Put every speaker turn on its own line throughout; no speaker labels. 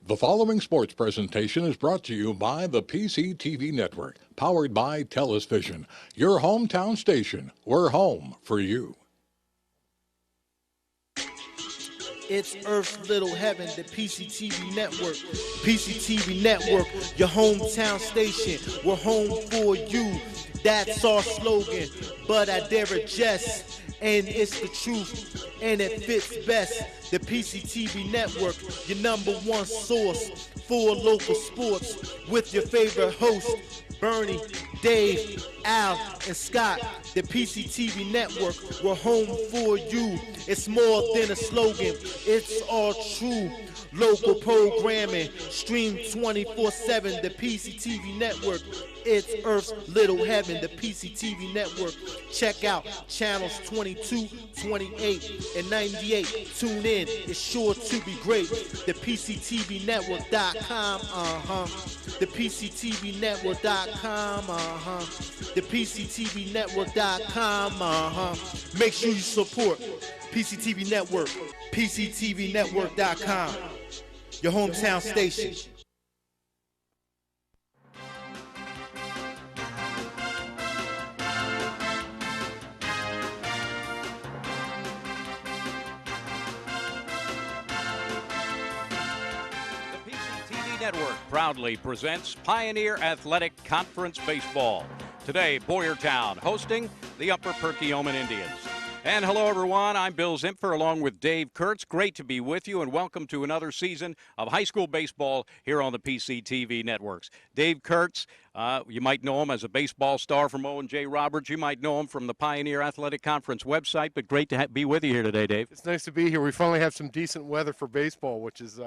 The following sports presentation is brought to you by the PCTV Network, powered by TELUS Vision, your hometown station. We're home for you.
It's Earth's Little Heaven, the PCTV Network. PCTV Network, your hometown station. We're home for you. That's our slogan, but I dare adjust. And it's the truth, and it fits best. The PCTV Network, your number one source for local sports, with your favorite hosts, Bernie, Dave, Al, and Scott. The PCTV Network, we're home for you. It's more than a slogan, it's all true. Local programming, stream 24/7, the PCTV Network. It's Earth's Little Heaven, the PCTV Network. Check out channels 22, 28, and 98. Tune in, it's sure to be great. The PCTVnetwork.com, The PCTVnetwork.com, The PCTVnetwork.com, Make sure you support PCTV Network, PCTVnetwork.com, your hometown station.
Network proudly presents Pioneer Athletic Conference Baseball. Today, Boyertown hosting the Upper Perkiomen Indians. And hello, everyone. I'm Bill Zimpfer along with Dave Kurtz. Great to be with you, and welcome to another season of high school baseball here on the PCTV Networks. Dave Kurtz, you might know him as a baseball star from O&J Roberts. You might know him from the Pioneer Athletic Conference website, but great to be with you here today, Dave.
It's nice to be here. We finally have some decent weather for baseball, which is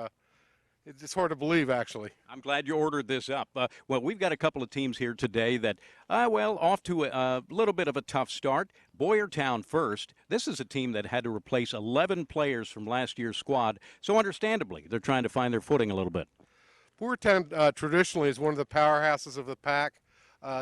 it's hard to believe, actually.
I'm glad you ordered this up. Well, we've got a couple of teams here today that, off to a little bit of a tough start. Boyertown first. This is a team that had to replace 11 players from last year's squad, so understandably, they're trying to find their footing a little bit.
Boyertown traditionally is one of the powerhouses of the pack.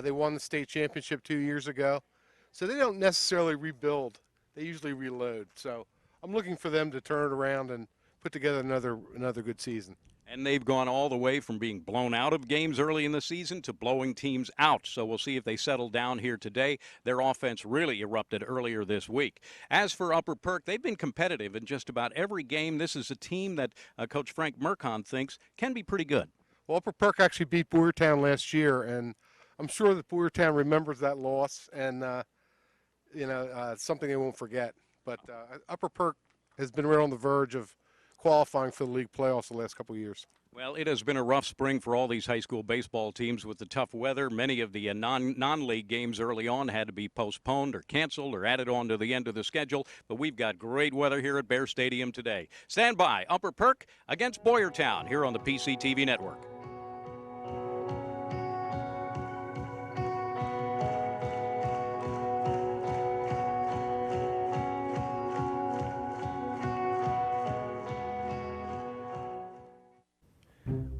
They won the state championship 2 years ago, so they don't necessarily rebuild. They usually reload. So I'm looking for them to turn it around and put together another good season.
And they've gone all the way from being blown out of games early in the season to blowing teams out. So we'll see if they settle down here today. Their offense really erupted earlier this week. As for Upper Perk, they've been competitive in just about every game. This is a team that Coach Frank Mercon thinks can be pretty good.
Well, Upper Perk actually beat Boyertown last year, and I'm sure that Boyertown remembers that loss, and it's something they won't forget. But Upper Perk has been right on the verge of qualifying for the league playoffs the last couple of years.
Well, it has been a rough spring for all these high school baseball teams with the tough weather. Many of the non-league games early on had to be postponed or canceled or added on to the end of the schedule, but we've got great weather here at Bear Stadium today. Stand by. Upper Perk against Boyertown here on the PCTV Network.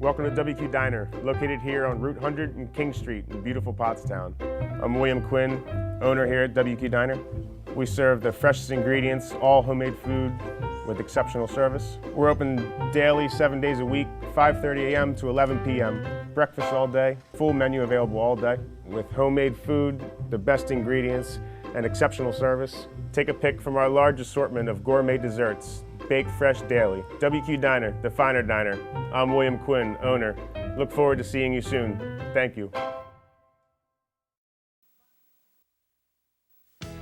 Welcome to WQ Diner, located here on Route 100 and King Street in beautiful Pottstown. I'm William Quinn, owner here at WQ Diner. We serve the freshest ingredients, all homemade food with exceptional service. We're open daily, 7 days a week, 5:30 a.m. to 11 p.m. Breakfast all day, full menu available all day. With homemade food, the best ingredients, and exceptional service. Take a pick from our large assortment of gourmet desserts. Baked fresh daily. WQ Diner, the finer diner. I'm William Quinn, owner. Look forward to seeing you soon. Thank you.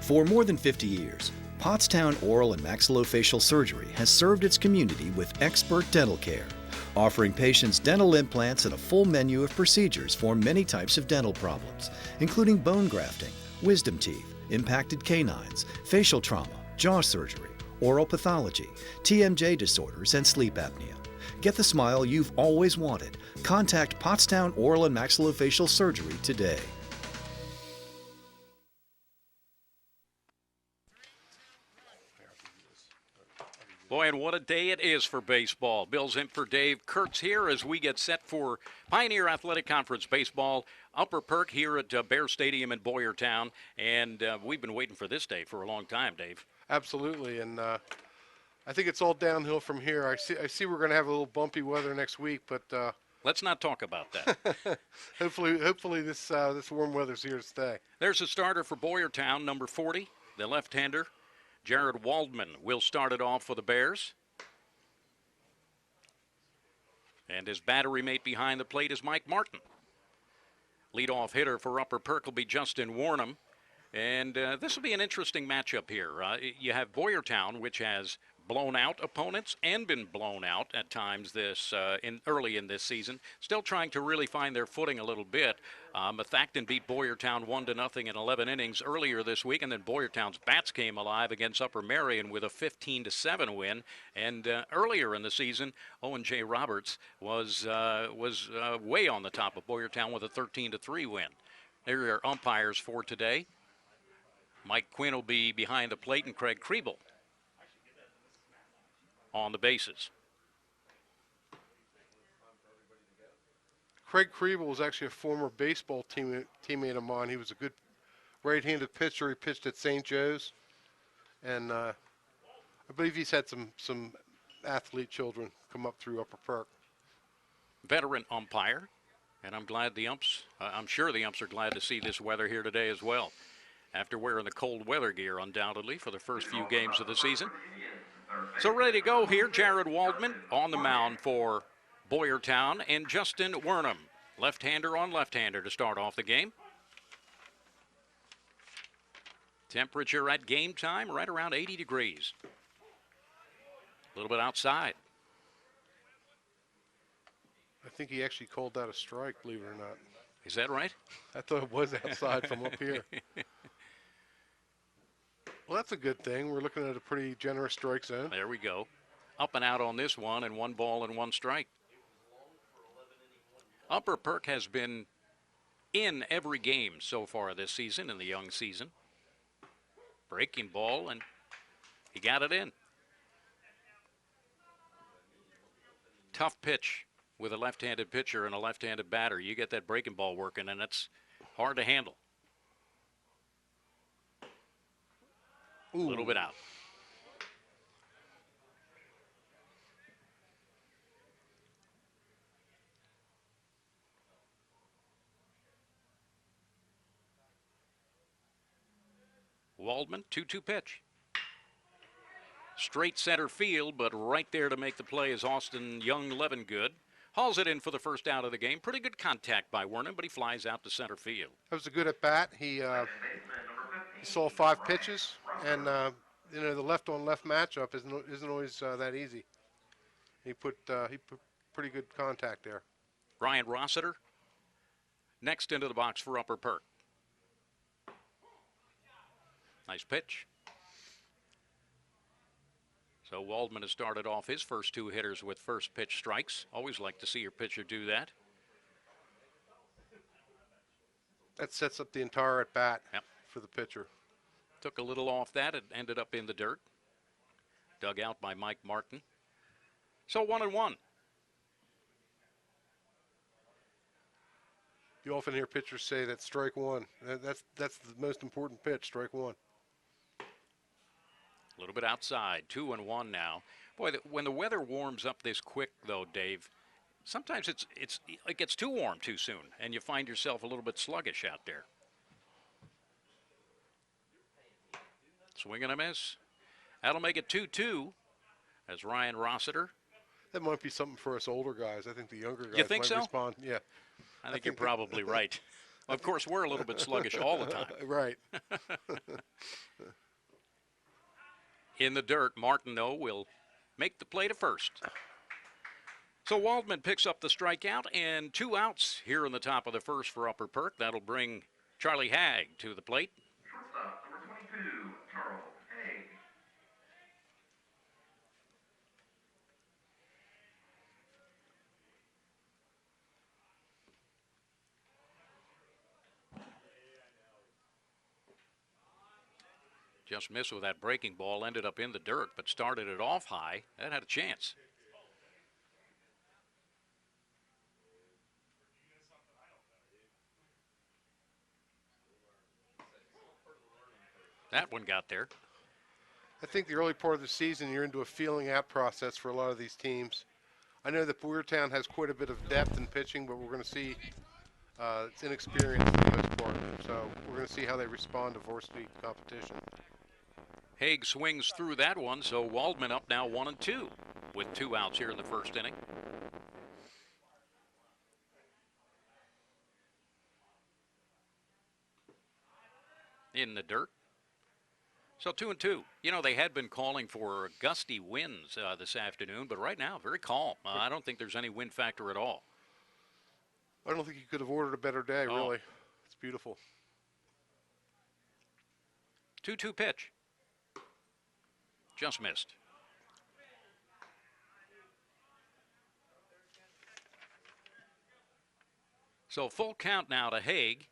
For more than 50 years, Pottstown Oral and Maxillofacial Surgery has served its community with expert dental care, offering patients dental implants and a full menu of procedures for many types of dental problems, including bone grafting, wisdom teeth, impacted canines, facial trauma, jaw surgery, oral pathology, TMJ disorders, and sleep apnea. Get the smile you've always wanted. Contact Pottstown Oral and Maxillofacial Surgery today.
Boy, and what a day it is for baseball. Bill Zimpfer, Dave Kurtz here as we get set for Pioneer Athletic Conference Baseball. Upper Perk here at Bear Stadium in Boyertown. And we've been waiting for this day for a long time, Dave.
Absolutely, and I think it's all downhill from here. I see we're going to have a little bumpy weather next week, but
Let's not talk about that.
hopefully this warm weather's here to stay.
There's a starter for Boyertown, number 40, the left-hander. Jared Waldman will start it off for the Bears. And his battery mate behind the plate is Mike Martin. Leadoff hitter for Upper Perk will be Justin Warnham. And this will be an interesting matchup here. You have Boyertown, which has blown out opponents and been blown out at times early in this season. Still trying to really find their footing a little bit. Methacton beat Boyertown 1-0 in 11 innings earlier this week, and then Boyertown's bats came alive against Upper Merion with a 15-7 win. And earlier in the season, Owen J. Roberts was way on the top of Boyertown with a 13-3 win. There are your umpires for today. Mike Quinn will be behind the plate, and Craig Kriebel on the bases.
Craig Kriebel was actually a former baseball teammate of mine. He was a good right-handed pitcher. He pitched at St. Joe's, and I believe he's had some athlete children come up through Upper Perk.
Veteran umpire, and I'm sure the umps are glad to see this weather here today as well, after wearing the cold weather gear undoubtedly for the first few games of the season. So ready to go here, Jared Waldman on the mound for Boyertown, and Justin Warnham, left-hander on left-hander to start off the game. Temperature at game time right around 80 degrees. A little bit outside.
I think he actually called that a strike, believe it or not.
Is that right?
I thought it was outside from up here. Well, that's a good thing. We're looking at a pretty generous strike zone.
There we go. Up and out on this one, and 1 ball and 1 strike. Upper Perk has been in every game so far this season, in the young season. Breaking ball, and he got it in. Tough pitch with a left-handed pitcher and a left-handed batter. You get that breaking ball working, and it's hard to handle. A little bit out. Waldman, 2-2 pitch. Straight center field, but right there to make the play is Austin Young-Levingood. Hauls it in for the first out of the game. Pretty good contact by Warnham, but he flies out to center field.
That was a good at bat. He saw 5 pitches, and the left-on-left matchup isn't always that easy. He put pretty good contact there.
Ryan Rossiter next into the box for Upper Perk. Nice pitch. So Waldman has started off his first 2 hitters with first pitch strikes. Always like to see your pitcher do that.
That sets up the entire at bat
Yep.
for the pitcher.
Took a little off that. It ended up in the dirt. Dug out by Mike Martin. So 1-1.
You often hear pitchers say that strike one. That's the most important pitch, strike one.
A little bit outside, 2-1 now. Boy, when the weather warms up this quick, though, Dave, sometimes it gets too warm too soon, and you find yourself a little bit sluggish out there. Swing and a miss. That'll make it 2-2 as Ryan Rossiter.
That might be something for us older guys. I think the younger guys
You think
might
so?
respond. Yeah.
I think you're probably right. Of course, we're a little bit sluggish all the time.
Right.
In the dirt, Martin, though, will make the play to first. So Waldman picks up the strikeout, and 2 outs here in the top of the first for Upper Perk. That'll bring Charlie Hagg to the plate.
Shortstop, number 22, Charles Haig.
Just missed with that breaking ball, ended up in the dirt, but started it off high. That had a chance. That one got there.
I think the early part of the season, you're into a feeling out process for a lot of these teams. I know that Boyertown has quite a bit of depth in pitching, but we're going to see it's inexperienced for the most part. So we're going to see how they respond to varsity competition.
Haig swings through that one, so Waldman up now 1-2 with 2 outs here in the first inning. In the dirt. So 2-2. You know, they had been calling for gusty winds this afternoon, but right now, very calm. I don't think there's any wind factor at all.
I don't think you could have ordered a better day, really. It's beautiful.
2-2 pitch. Just missed. So full count now to Haig.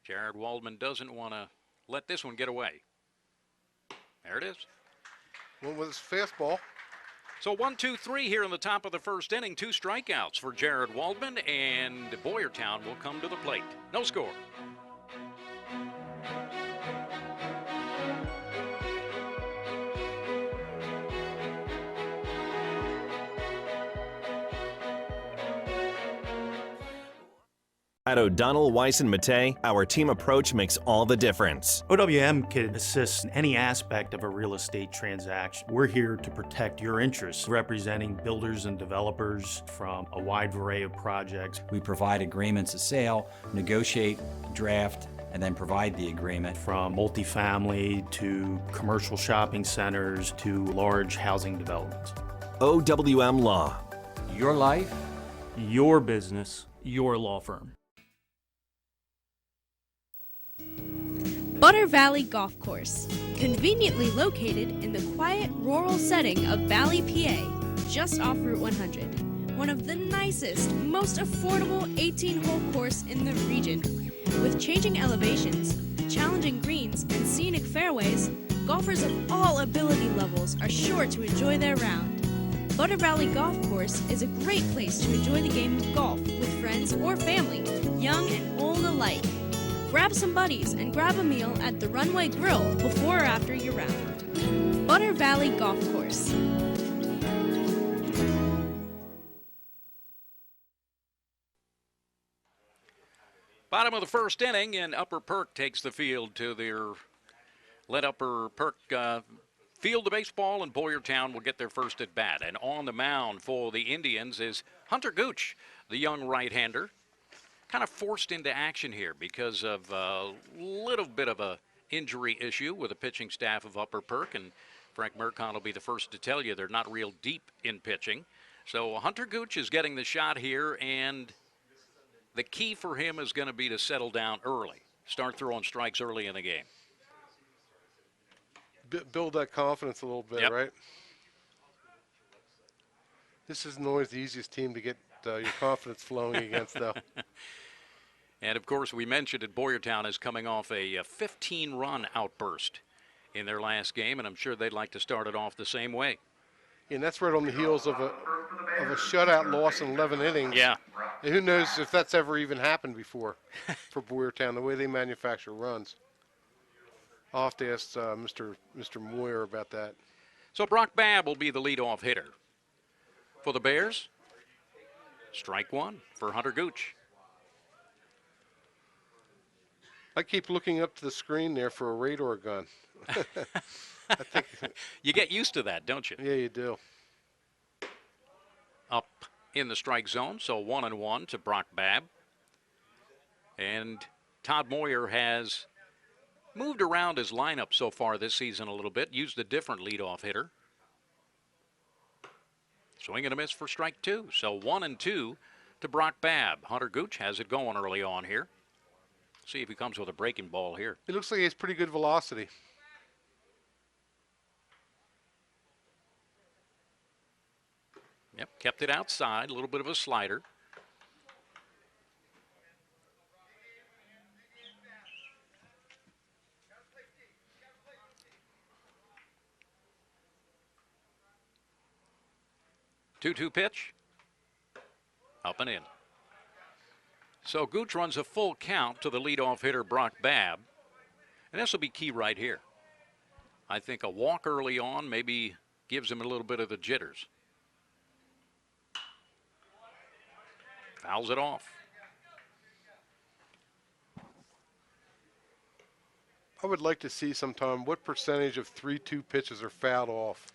Jared Waldman doesn't want to let this one get away. There it is.
One with his fastball.
So 1-2-3 here in the top of the first inning. 2 strikeouts for Jared Waldman, and Boyertown will come to the plate. No score.
At O'Donnell, Weiss & Mattei, our team approach makes all the difference.
OWM can assist in any aspect of a real estate transaction. We're here to protect your interests, representing builders and developers from a wide array of projects.
We provide agreements of sale, negotiate, draft, and then provide the agreement.
From multifamily to commercial shopping centers to large housing developments.
OWM Law.
Your life,
Your business, your law firm.
Butter Valley Golf Course, conveniently located in the quiet rural setting of Valley, PA, just off Route 100. One of the nicest, most affordable 18-hole course in the region. With changing elevations, challenging greens, and scenic fairways, golfers of all ability levels are sure to enjoy their round. Butter Valley Golf Course is a great place to enjoy the game of golf with friends or family, young and old alike. Grab some buddies and grab a meal at the Runway Grill before or after your round. Butter Valley Golf Course.
Bottom of the first inning, and Upper Perk takes the field to their let Upper Perk field the baseball, and Boyertown will get their first at bat. And on the mound for the Indians is Hunter Gooch, the young right-hander. Kind of forced into action here because of a little bit of a injury issue with the pitching staff of Upper Perk, and Frank Mercon will be the first to tell you they're not real deep in pitching. So Hunter Gooch is getting the shot here, and the key for him is going to be to settle down early, start throwing strikes early in the game.
Build that confidence a little bit,
Yep.
right? This isn't always the easiest team to get your confidence flowing against, though.
And, of course, we mentioned that Boyertown is coming off a 15-run outburst in their last game, and I'm sure they'd like to start it off the same way.
And that's right on the heels of a shutout loss in 11 innings.
Yeah.
And who knows if that's ever even happened before for Boyertown, the way they manufacture runs. I'll have to ask Mr. Moyer about that.
So Brock Babb will be the leadoff hitter. For the Bears, strike one for Hunter Gooch.
I keep looking up to the screen there for a radar gun. I think
You get used to that, don't you?
yeah, you do.
Up in the strike zone, so 1-1 to Brock Babb. And Todd Moyer has moved around his lineup so far this season a little bit, used a different leadoff hitter. Swing and a miss for strike two. So 1-2 to Brock Babb. Hunter Gooch has it going early on here. See if he comes with a breaking ball here.
It looks like he has pretty good velocity.
Yep, kept it outside, a little bit of a slider. Two-two pitch. Up and in. So Gooch runs a full count to the leadoff hitter, Brock Babb. And this will be key right here. I think a walk early on maybe gives him a little bit of the jitters. Fouls it off.
I would like to see sometime what percentage of 3-2 pitches are fouled off.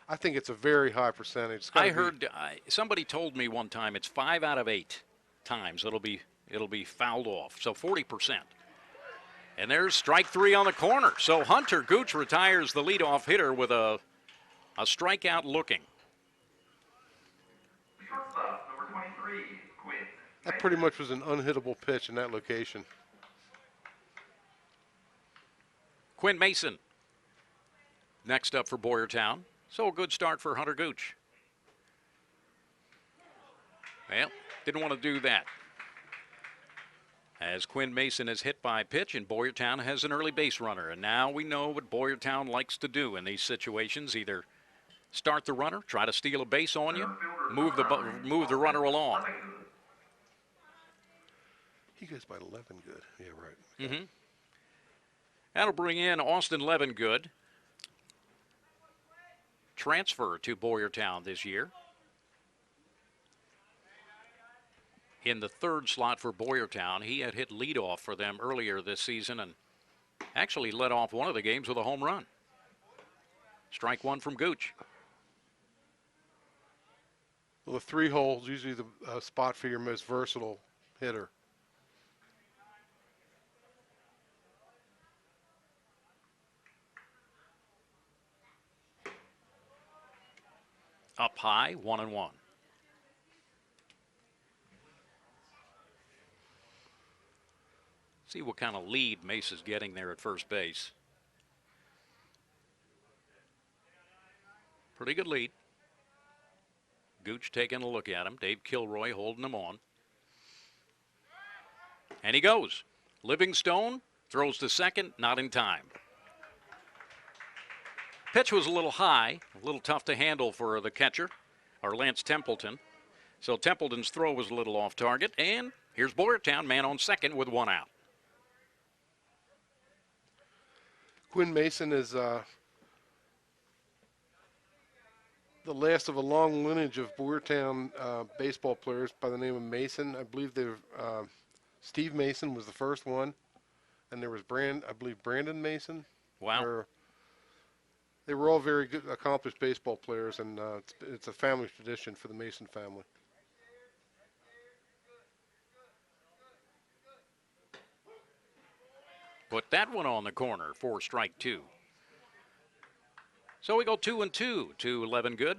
I think it's a very high percentage. It's gotta
I
be-
heard somebody told me one time it's 5 out of 8 times it'll be fouled off. So 40%. And there's strike 3 on the corner. So Hunter Gooch retires the leadoff hitter with a strikeout looking.
Shortstop, number 23, Quinn.
That pretty much was an unhittable pitch in that location.
Quinn Mason next up for Boyertown. So a good start for Hunter Gooch. Well, didn't want to do that. As Quinn Mason is hit by a pitch, and Boyertown has an early base runner. And now we know what Boyertown likes to do in these situations. Either start the runner, try to steal a base on you, move the runner along.
He goes by Levingood. Yeah, right.
Mm-hmm. That'll bring in Austin Levingood. Transfer to Boyertown this year. In the third slot for Boyertown, he had hit leadoff for them earlier this season and actually led off one of the games with a home run. Strike 1 from Gooch.
Well, the 3 hole's usually the spot for your most versatile hitter.
Up high, 1-1. See what kind of lead Mace is getting there at first base. Pretty good lead. Gooch taking a look at him. Dave Kilroy holding him on. And he goes. Livingstone throws to second, not in time. Pitch was a little high, a little tough to handle for the catcher, or Lance Templeton. So Templeton's throw was a little off target, and here's Boyertown, man on second with 1 out.
Quinn Mason is the last of a long lineage of Boyertown baseball players by the name of Mason. I believe Steve Mason was the first one, and there was Brandon Mason.
Wow.
They were all very good, accomplished baseball players, and it's a family tradition for the Mason family.
Put that one on the corner for strike 2. So we go 2-2 to Levingood.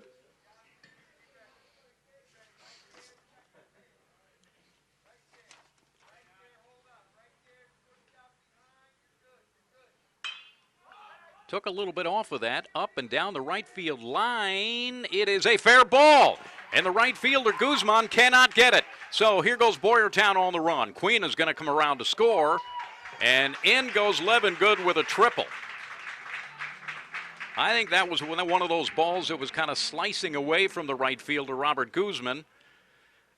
Took a little bit off of that, up and down the right field line. It is a fair ball, and the right fielder Guzman cannot get it. So here goes Boyertown on the run. Queen is going to come around to score, and in goes Levingood with a triple. I think that was one of those balls that was kind of slicing away from the right fielder Robert Guzman,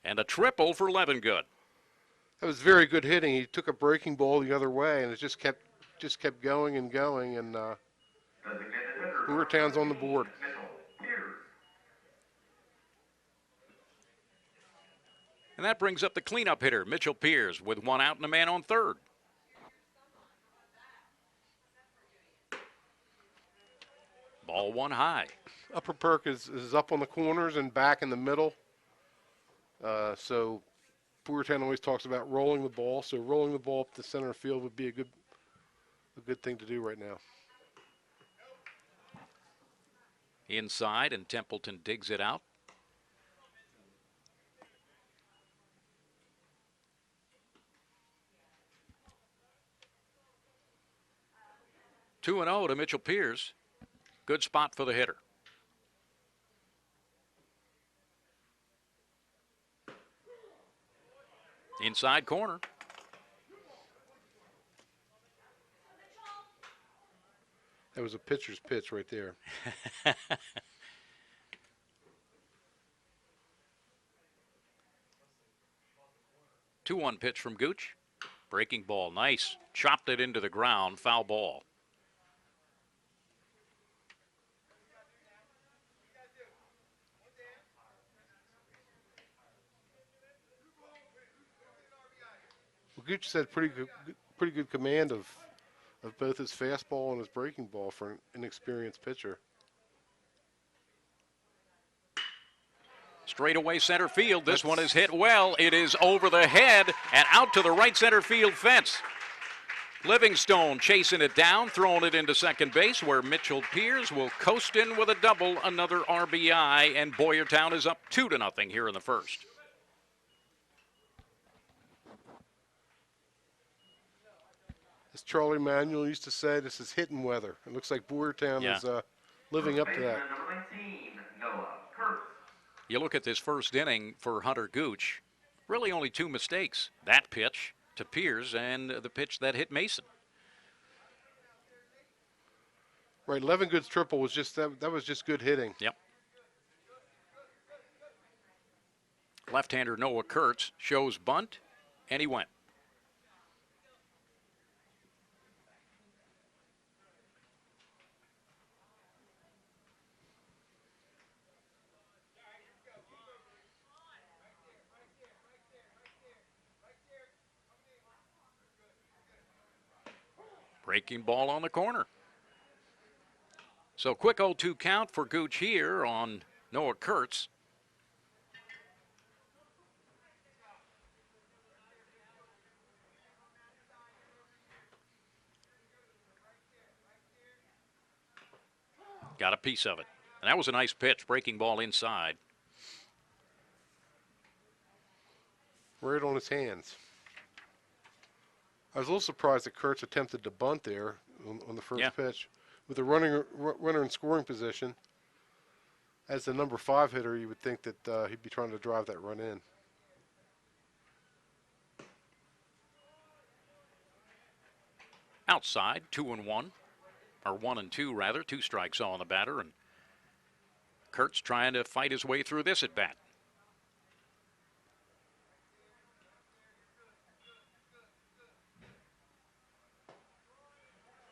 and a triple for Levingood.
That was very good hitting. He took a breaking ball the other way, and it just kept going and going, and Boyertown's on the board.
And that brings up the cleanup hitter, Mitchell Pierce, with 1 out and a man on third. Ball 1 high.
Upper Perk is up on the corners and back in the middle. So Boyertown always talks about rolling the ball. So rolling the ball up the center field would be a good thing to do right now.
Inside, and Templeton digs it out. Two 2-0 to Mitchell Pierce. Good spot for the hitter. Inside corner.
That was a pitcher's pitch right there.
2-1 pitch from Gooch. Breaking ball, nice. Chopped it into the ground, foul ball.
Gooch said pretty good command of both his fastball and his breaking ball for an inexperienced pitcher.
Straightaway center field. This one is hit well. It is over the head and out to the right center field fence. Livingstone chasing it down, throwing it into second base where Mitchell Piers will coast in with a double, another RBI, and Boyertown is up 2-0 here in the first.
As Charlie Manuel used to say, this is hitting weather. It looks like Boyertown is living up to that.
Number 19, Noah Perk.
You look at this first inning for Hunter Gooch, really only 2 mistakes. That pitch to Piers and the pitch that hit Mason.
Right, Levingood's triple was just that was just good hitting.
Yep. Left-hander Noah Kurtz shows bunt, and he went. Breaking ball on the corner. So quick 0-2 count for Gooch here on Noah Kurtz. Got a piece of it. And that was a nice pitch, breaking ball inside.
Right on his hands. I was a little surprised that Kurtz attempted to bunt there on the first pitch. With a runner in scoring position, as the number 5 hitter, you would think that he'd be trying to drive that run in.
Outside, 2-1, or 1-2 rather, 2 strikes on the batter, and Kurtz trying to fight his way through this at bat.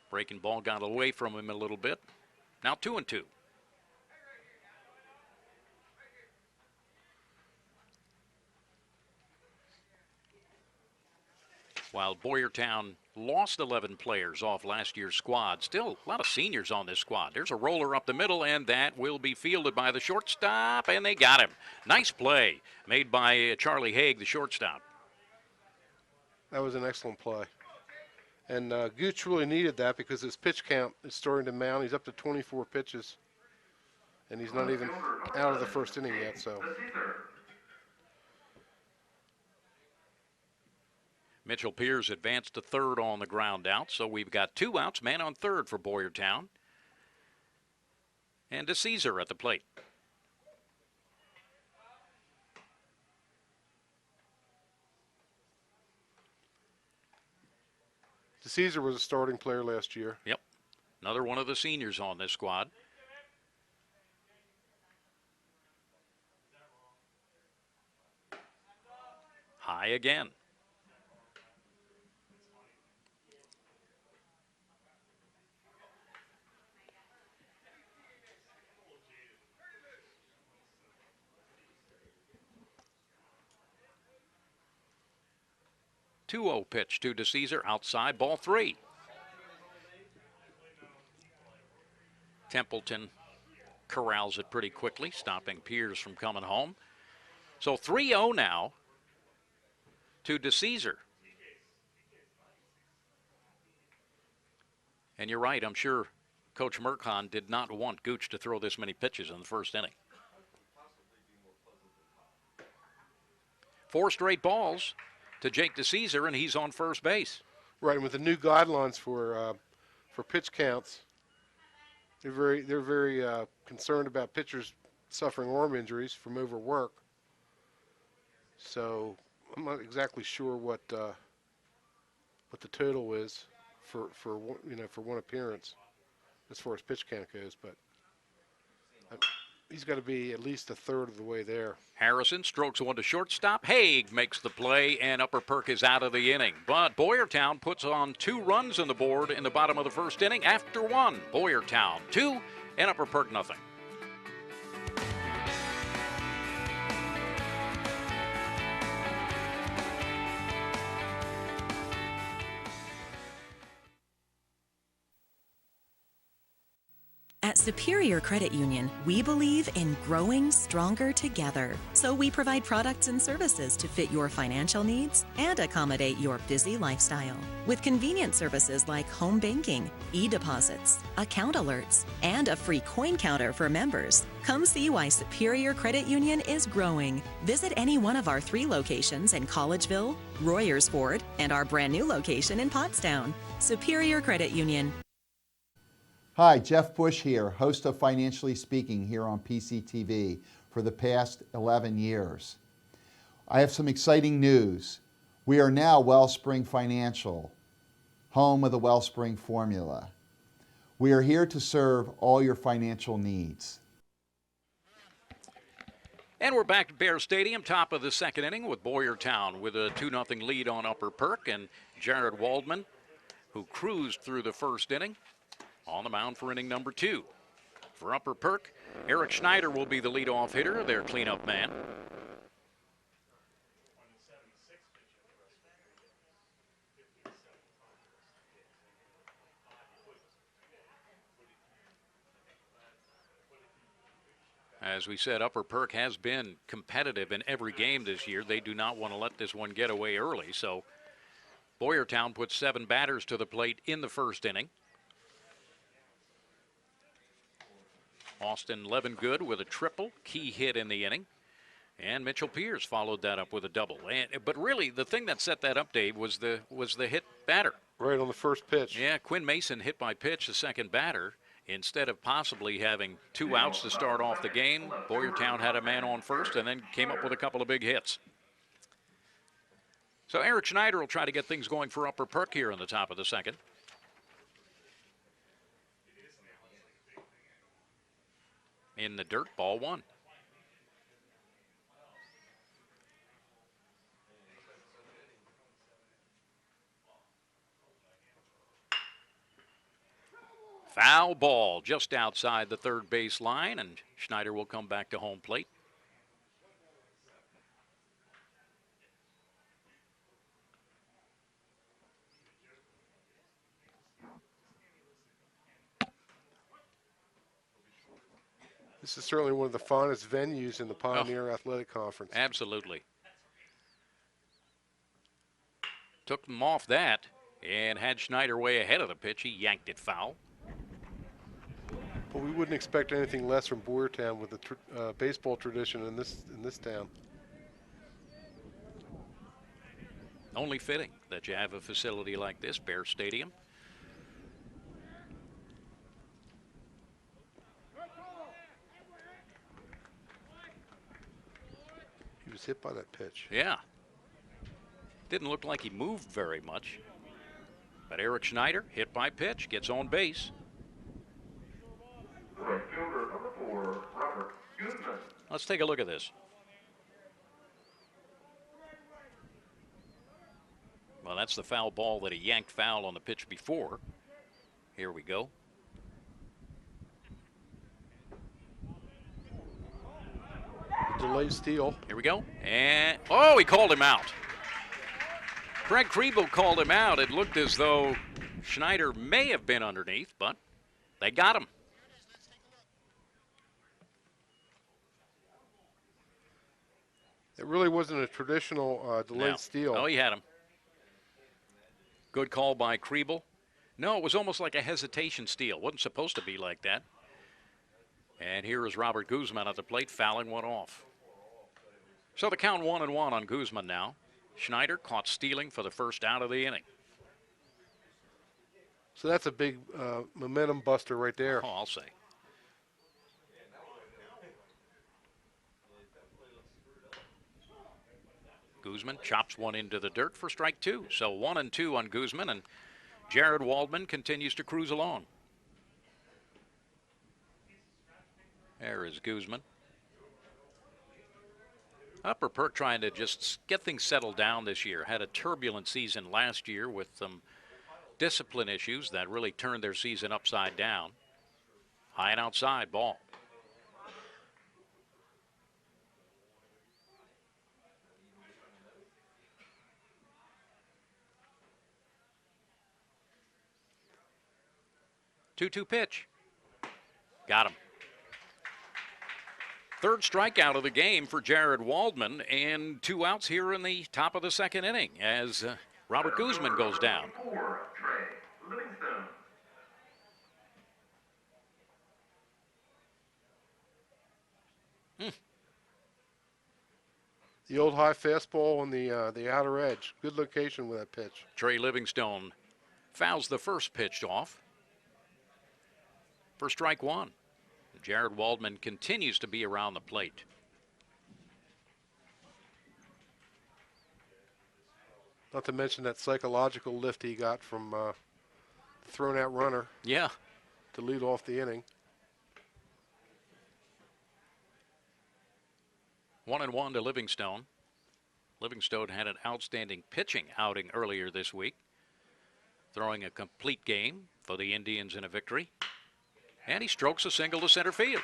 Breaking ball got away from him a little bit. Now 2-2. While Boyertown lost 11 players off last year's squad, still a lot of seniors on this squad. There's a roller up the middle, and that will be fielded by the shortstop, and they got him. Nice play made by Charlie Haig, the shortstop.
That was an excellent play. And Gooch really needed that because his pitch count is starting to mount. He's up to 24 pitches, and he's not even out of the first inning yet. So
Mitchell Piers advanced to third on the ground out, so we've got 2 outs, man on third for Boyertown. And DeCesar at the plate.
DeCesar was a starting player last year.
Yep. Another one of the seniors on this squad. High again. Two-0 pitch to DeCesar, outside, ball 3. Templeton corrals it pretty quickly, stopping Piers from coming home. So 3-0 now to DeCesar. And you're right, I'm sure Coach Mercon did not want Gooch to throw this many pitches in the first inning. 4 straight balls to Jake DeCesar, and he's on first base.
Right, and with the new guidelines for pitch counts, they're very concerned about pitchers suffering arm injuries from overwork. So I'm not exactly sure what the total is for one appearance as far as pitch count goes, but he's got to be at least a third of the way there.
Harrison strokes one to shortstop. Haig makes the play, and Upper Perk is out of the inning. But Boyertown puts on 2 runs on the board in the bottom of the first inning after 1. Boyertown 2 and Upper Perk nothing.
Superior Credit Union, we believe in growing stronger together. So we provide products and services to fit your financial needs and accommodate your busy lifestyle. With convenient services like home banking, e-deposits, account alerts, and a free coin counter for members. Come see why Superior Credit Union is growing. Visit any one of our 3 locations in Collegeville, Royersford, and our brand new location in Pottstown. Superior Credit Union.
Hi, Jeff Bush here, host of Financially Speaking here on PCTV for the past 11 years. I have some exciting news. We are now Wellspring Financial, home of the Wellspring formula. We are here to serve all your financial needs.
And we're back at Bear Stadium, top of the second inning with Boyertown with a 2-0 lead on Upper Perk, and Jared Waldman, who cruised through the first inning, on the mound for inning number 2. For Upper Perk, Eric Schneider will be the leadoff hitter, their cleanup man. As we said, Upper Perk has been competitive in every game this year. They do not want to let this one get away early, so Boyertown puts 7 batters to the plate in the first inning. Austin Levengood with a triple, key hit in the inning. And Mitchell Pierce followed that up with a double. But really, the thing that set that up, Dave, was the hit batter.
Right on the first pitch.
Yeah, Quinn Mason hit by pitch, the second batter. Instead of possibly having 2 outs to start off the game, Boyertown had a man on first and then came up with a couple of big hits. So Eric Schneider will try to get things going for Upper Perk here in the top of the second. In the dirt, ball 1. Foul ball just outside the third base line, and Schneider will come back to home plate.
This is certainly one of the fondest venues in the Pioneer Athletic Conference.
Absolutely. Took them off that and had Schneider way ahead of the pitch. He yanked it foul.
But we wouldn't expect anything less from Boyertown with the baseball tradition in this town.
Only fitting that you have a facility like this, Bear Stadium.
He was hit by that pitch.
Yeah. Didn't look like he moved very much. But Eric Schneider, hit by pitch, gets on base.
Right fielder number 4, Robert Guzman.
Let's take a look at this. Well, that's the foul ball that he yanked foul on the pitch before. Here we go.
Delayed steal.
Here we go. And, oh, he called him out. Craig Kriebel called him out. It looked as though Schneider may have been underneath, but they got him.
It really wasn't a traditional delayed steal.
Oh, he had him. Good call by Kriebel. No, it was almost like a hesitation steal. Wasn't supposed to be like that. And here is Robert Guzman at the plate, fouling one off. So the count 1-1 on Guzman now. Schneider caught stealing for the first out of the inning.
So that's a big momentum buster right there.
Oh, I'll say. Guzman chops one into the dirt for strike 2. So 1-2 on Guzman, and Jared Waldman continues to cruise along. There is Guzman. Upper Perk trying to just get things settled down this year. Had a turbulent season last year with some discipline issues that really turned their season upside down. High and outside ball. Two-two pitch. Got him. Third strikeout of the game for Jared Waldman, and 2 outs here in the top of the second inning as Robert Guzman goes down.
4, Trey Livingston.
The old high fastball on the outer edge. Good location with that pitch.
Trey Livingstone fouls the first pitch off for strike 1. Jared Waldman continues to be around the plate.
Not to mention that psychological lift he got from the thrown out runner.
Yeah.
To lead off the inning.
1-1 to Livingstone. Livingstone had an outstanding pitching outing earlier this week, throwing a complete game for the Indians in a victory. And he strokes a single to center field.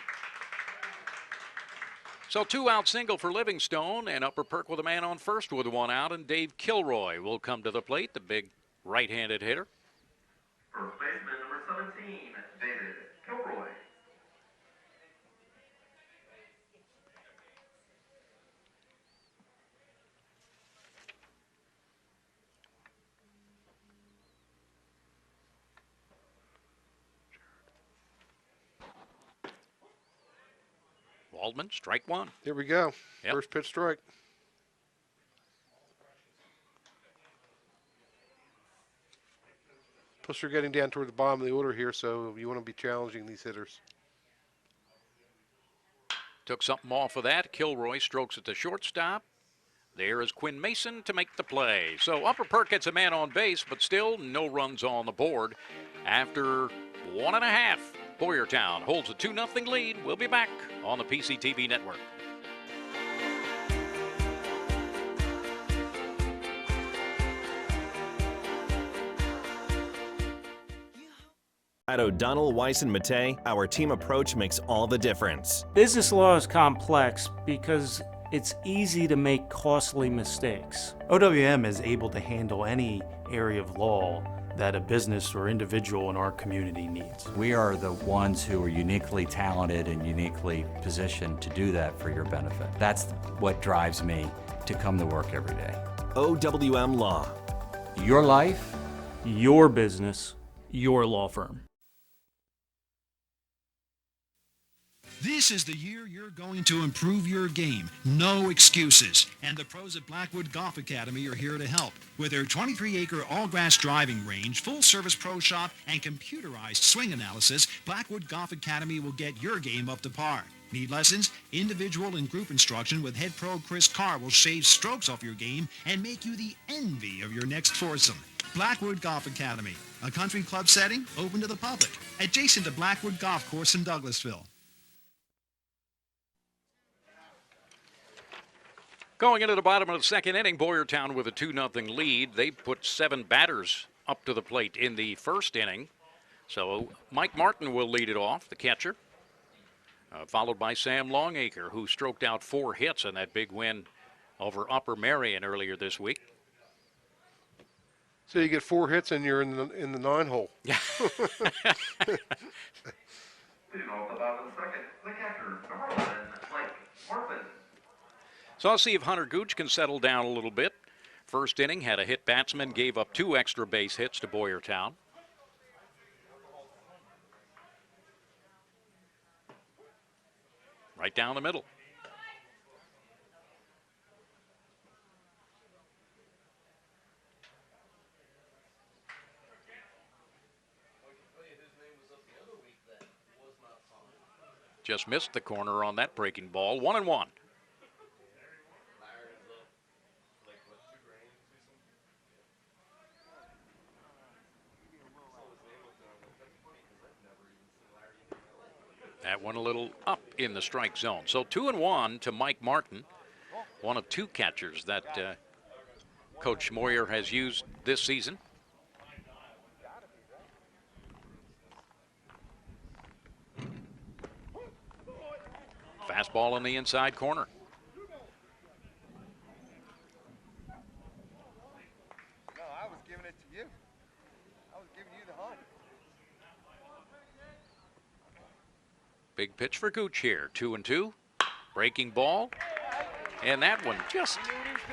So 2-out single for Livingstone, and Upper Perk with a man on first with 1 out, and Dave Kilroy will come to the plate, the big right-handed hitter.
First baseman number 17, David Kilroy.
Waldman, strike 1.
Here we go.
Yep.
First pitch strike. Plus, you're getting down toward the bottom of the order here, so you want to be challenging these hitters.
Took something off of that. Kilroy strokes at the shortstop. There is Quinn Mason to make the play. So Upper Perk gets a man on base, but still no runs on the board. After 1.5, Boyertown holds a 2-0 lead. We'll be back on the PCTV network.
At O'Donnell, Weiss, and Mattei, our team approach makes all the difference.
Business law is complex because it's easy to make costly mistakes. OWM is able to handle any area of law that a business or individual in our community needs.
We are the ones who are uniquely talented and uniquely positioned to do that for your benefit. That's what drives me to come to work every day.
OWM Law.
Your life,
Your business, your law firm.
This is the year you're going to improve your game. No excuses. And the pros at Blackwood Golf Academy are here to help. With their 23-acre all-grass driving range, full-service pro shop, and computerized swing analysis, Blackwood Golf Academy will get your game up to par. Need lessons? Individual and group instruction with head pro Chris Carr will shave strokes off your game and make you the envy of your next foursome. Blackwood Golf Academy, a country club setting open to the public, adjacent to Blackwood Golf Course in Douglasville.
Going into the bottom of the second inning, Boyertown with a 2-0 lead. They put 7 batters up to the plate in the first inning. So Mike Martin will lead it off, the catcher, followed by Sam Longacre, who stroked out 4 hits in that big win over Upper Marion earlier this week.
So you get 4 hits and you're in the 9 hole.
Yeah.
Leading off the bottom of the second, the catcher, number 1, Mike Martin.
So I'll see if Hunter Gooch can settle down a little bit. First inning had a hit batsman, gave up 2 extra base hits to Boyertown. Right down the middle. Just missed the corner on that breaking ball. 1-1. That one a little up in the strike zone. So 2-1 to Mike Martin, one of 2 catchers that Coach Moyer has used this season. Fastball in the inside corner.
No, I was giving it to you. I was giving you the hunt.
Big pitch for Gooch here. 2-2. Breaking ball. And that one just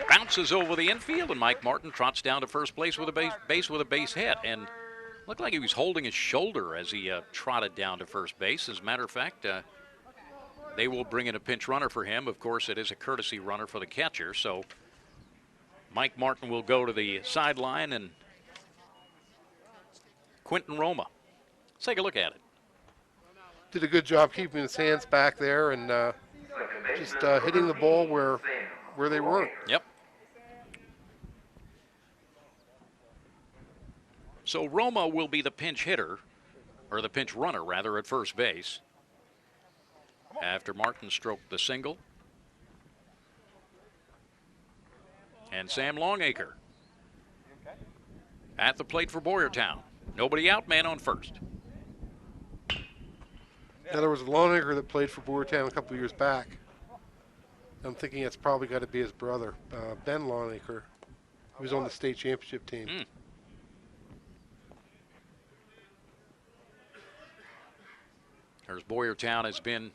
bounces over the infield, and Mike Martin trots down to first place with a base hit. And looked like he was holding his shoulder as he trotted down to first base. As a matter of fact, they will bring in a pinch runner for him. Of course, it is a courtesy runner for the catcher. So Mike Martin will go to the sideline, and Quentin Roma. Let's take a look at it.
Did a good job keeping his hands back there and just hitting the ball where they were.
Yep. So Roma will be the pinch hitter, or the pinch runner rather, at first base after Martin stroked the single. And Sam Longacre at the plate for Boyertown. Nobody out, man on first.
Now, there was a Longacre that played for Boyertown a couple years back. I'm thinking it's probably got to be his brother, Ben Longacre, who was on the state championship team.
There's Boyertown has been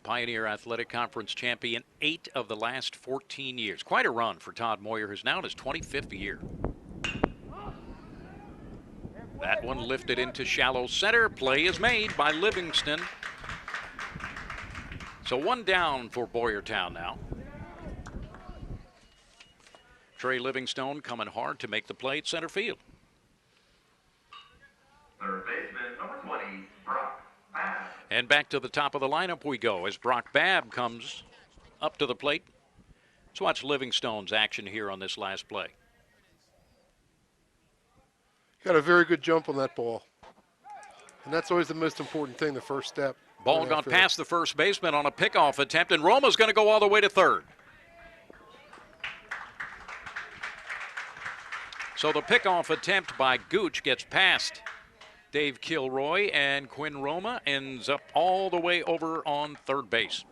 Pioneer Athletic Conference champion 8 of the last 14 years. Quite a run for Todd Moyer, who's now in his 25th year. That one lifted into shallow center. Play is made by Livingston. So one down for Boyertown now. Trey Livingstone coming hard to make the play at center field.
Third baseman, number 20, Brock Babb.
And back to the top of the lineup we go as Brock Babb comes up to the plate. Let's watch Livingstone's action here on this last play.
Got a very good jump on that ball. And that's always the most important thing, the first step.
Ball gone past the first baseman on a pickoff attempt, and Roma's going to go all the way to third. So the pickoff attempt by Gooch gets past Dave Kilroy, and Quinn Roma ends up all the way over on third base.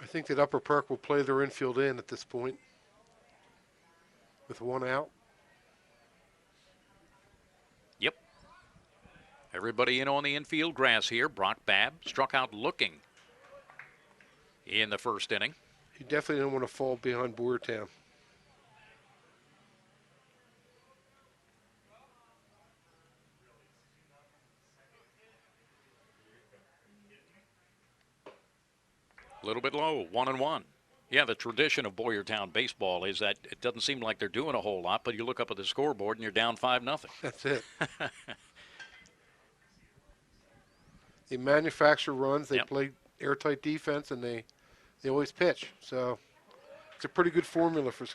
I think that Upper Perk will play their infield in at this point with one out.
Yep. Everybody in on the infield grass here. Brock Babb struck out looking in the first inning.
He definitely didn't want to fall behind Boyertown.
A little bit low, 1-1. Yeah, the tradition of Boyertown baseball is that it doesn't seem like they're doing a whole lot, but you look up at the scoreboard and you're down 5-0.
That's it. They manufacture runs, they play airtight defense, and they always pitch. So it's a pretty good formula for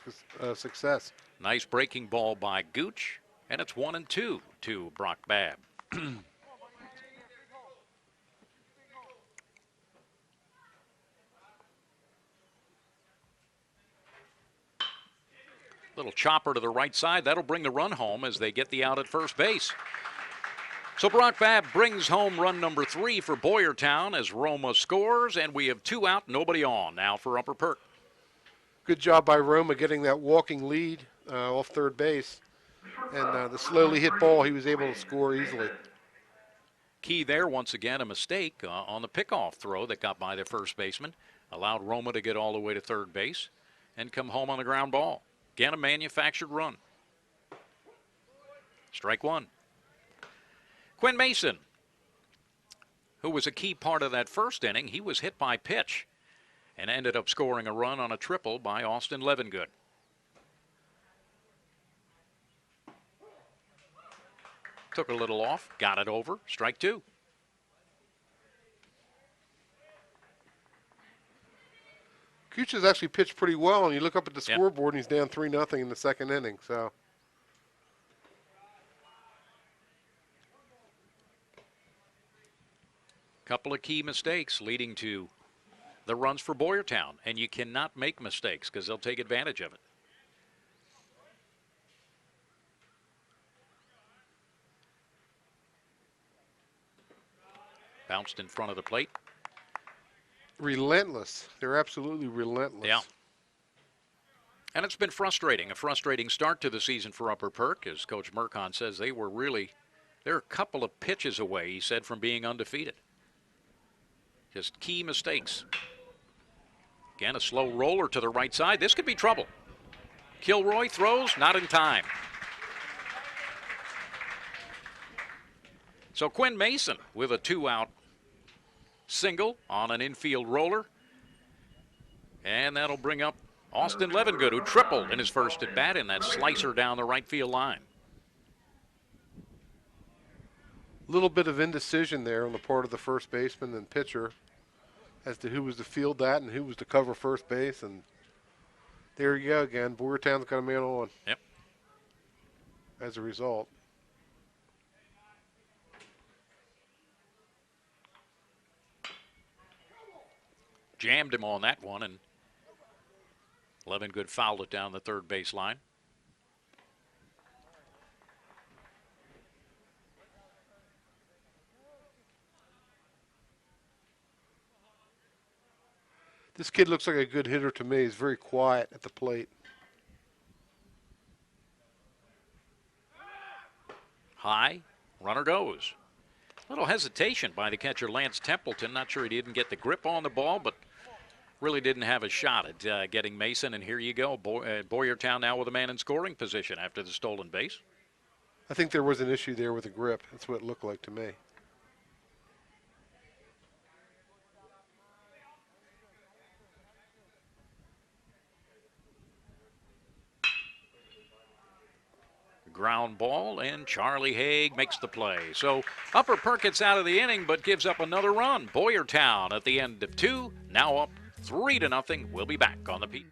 success.
Nice breaking ball by Gooch, and it's 1-2 to Brock Babb. Little chopper to the right side. That'll bring the run home as they get the out at first base. So Brock Babb brings home run number 3 for Boyertown as Roma scores, and we have 2 out, nobody on now for Upper Perk.
Good job by Roma getting that walking lead off third base. And the slowly hit ball, he was able to score easily.
Key there, once again, a mistake on the pickoff throw that got by the first baseman. Allowed Roma to get all the way to third base and come home on the ground ball. Again, a manufactured run. Strike one. Quinn Mason, who was a key part of that first inning, he was hit by pitch and ended up scoring a run on a triple by Austin Levengood. Took a little off, got it over, strike 2.
Gooch has actually pitched pretty well, and you look up at the scoreboard, and he's down 3-0 in the second inning. So,
couple of key mistakes leading to the runs for Boyertown, and you cannot make mistakes because they'll take advantage of it. Bounced in front of the plate.
Relentless. They're absolutely relentless.
Yeah. And it's been frustrating, a frustrating start to the season for Upper Perk. As Coach Mercon says, they were They're a couple of pitches away, he said, from being undefeated. Just key mistakes. Again, a slow roller to the right side. This could be trouble. Kilroy throws, not in time. So Quinn Mason with a 2-out single on an infield roller. And that'll bring up Austin Levengood, who tripled in his first at bat in that slicer down the right field line.
A little bit of indecision there on the part of the first baseman and pitcher as to who was to field that and who was to cover first base. And there you go again. Boyertown's got a man on.
Yep.
As a result.
Jammed him on that one, and Levengood fouled it down the third base line.
This kid looks like a good hitter to me. He's very quiet at the plate.
High, runner goes. A little hesitation by the catcher Lance Templeton. Not sure he didn't get the grip on the ball, but really didn't have a shot at getting Mason. And here you go, Boyertown now with a man in scoring position after the stolen base.
I think there was an issue there with the grip. That's what it looked like to me.
Ground ball, and Charlie Haig makes the play. So Upper Perk gets out of the inning, but gives up another run. Boyertown at the end of 2, now up 3-0. We'll be back on the P.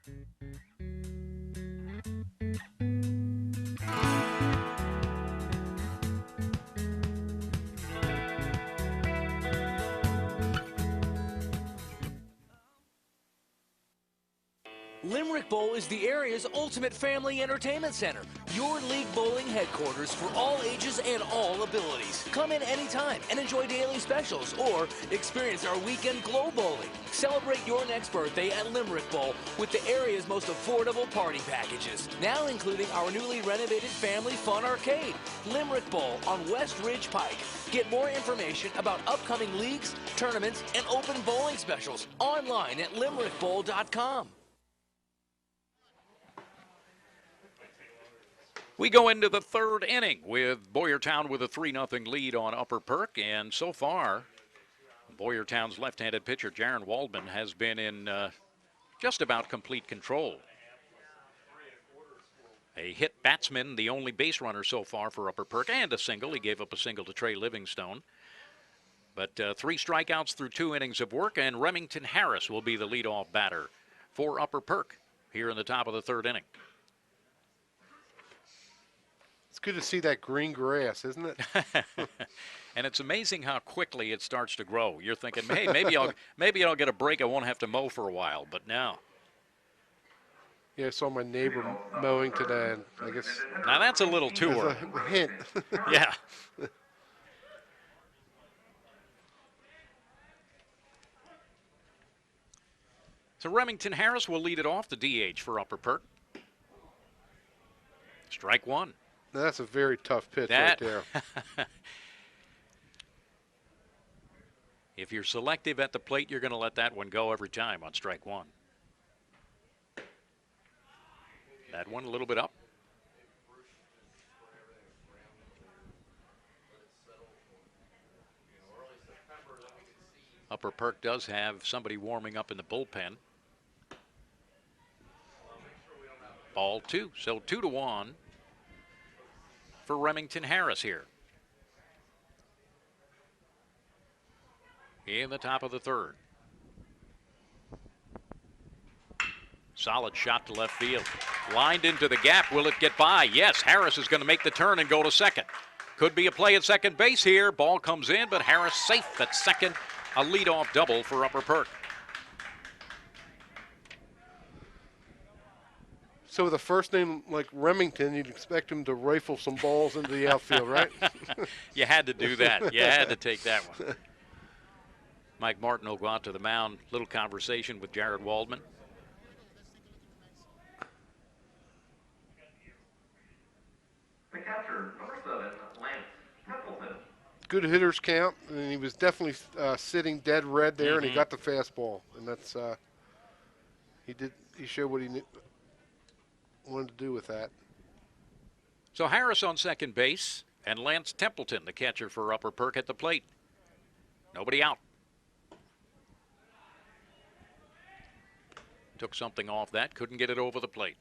Limerick Bowl is the area's ultimate family entertainment center. Your league bowling headquarters for all ages and all abilities. Come in anytime and enjoy daily specials or experience our weekend glow bowling. Celebrate your next birthday at Limerick Bowl with the area's most affordable party packages. Now including our newly renovated Family Fun Arcade. Limerick Bowl on West Ridge Pike. Get more information about upcoming leagues, tournaments, and open bowling specials online at limerickbowl.com.
We go into the third inning with Boyertown with a 3-0 lead on Upper Perk, and so far, Boyertown's left-handed pitcher, Jaron Waldman, has been in just about complete control. A hit batsman, the only base runner so far for Upper Perk, and a single. He gave up a single to Trey Livingstone. But 3 strikeouts through 2 innings of work, and Remington Harris will be the leadoff batter for Upper Perk here in the top of the third inning.
It's good to see that green grass, isn't it?
And it's amazing how quickly it starts to grow. You're thinking, hey, maybe I'll get a break. I won't have to mow for a while. But now,
yeah, I saw my neighbor mowing today, and I guess
now that's a little too early.
A hint.
Yeah. So Remington Harris will lead it off, the DH for Upper Perk. Strike 1.
Now that's a very tough pitch right there.
If you're selective at the plate, you're going to let that one go every time on strike 1. That one a little bit up. Upper Perk does have somebody warming up in the bullpen. Ball 2, so 2-1 for Remington Harris here. In the top of the third. Solid shot to left field. Lined into the gap. Will it get by? Yes, Harris is going to make the turn and go to second. Could be a play at second base here. Ball comes in, but Harris safe at second. A leadoff double for Upper Perk.
So with a first name like Remington, you'd expect him to rifle some balls into the outfield, right?
You had to do that. You had to take that one. Mike Martin will go out to the mound. Little conversation with Jared Waldman.
The catcher, number 7, Lance Templeton.
good hitters count, and he was definitely sitting dead red there, and he got the fastball, and that's he showed what he wanted to do with that.
So Harris on second base, and Lance Templeton, the catcher for Upper Perk, at the plate. Nobody out. Took something off that, couldn't get it over the plate.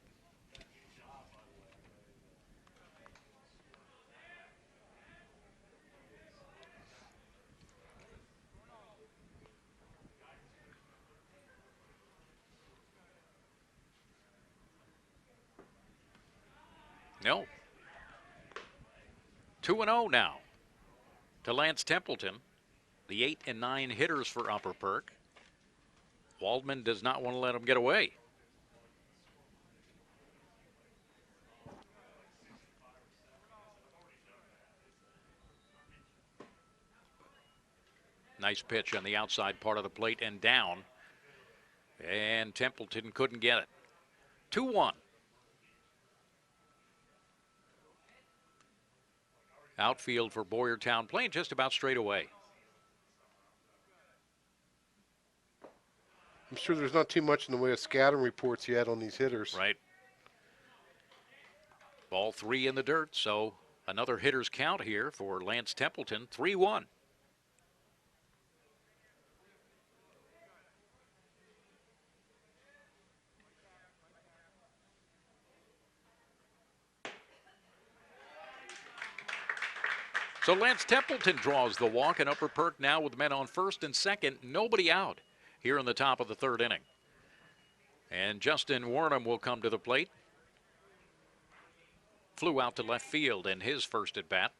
No. 2-0 now to Lance Templeton, the 8 and 9 hitters for Upper Perk. Waldman does not want to let him get away. Nice pitch on the outside part of the plate and down. And Templeton couldn't get it. 2-1. Outfield for Boyertown, playing just about straight away.
I'm sure there's not too much in the way of scouting reports yet on these hitters.
Right. Ball 3 in the dirt, so another hitter's count here for Lance Templeton, 3-1. So Lance Templeton draws the walk, and Upper Perk now with men on first and second, nobody out here in the top of the third inning. And Justin Warnham will come to the plate. Flew out to left field in his first at bat.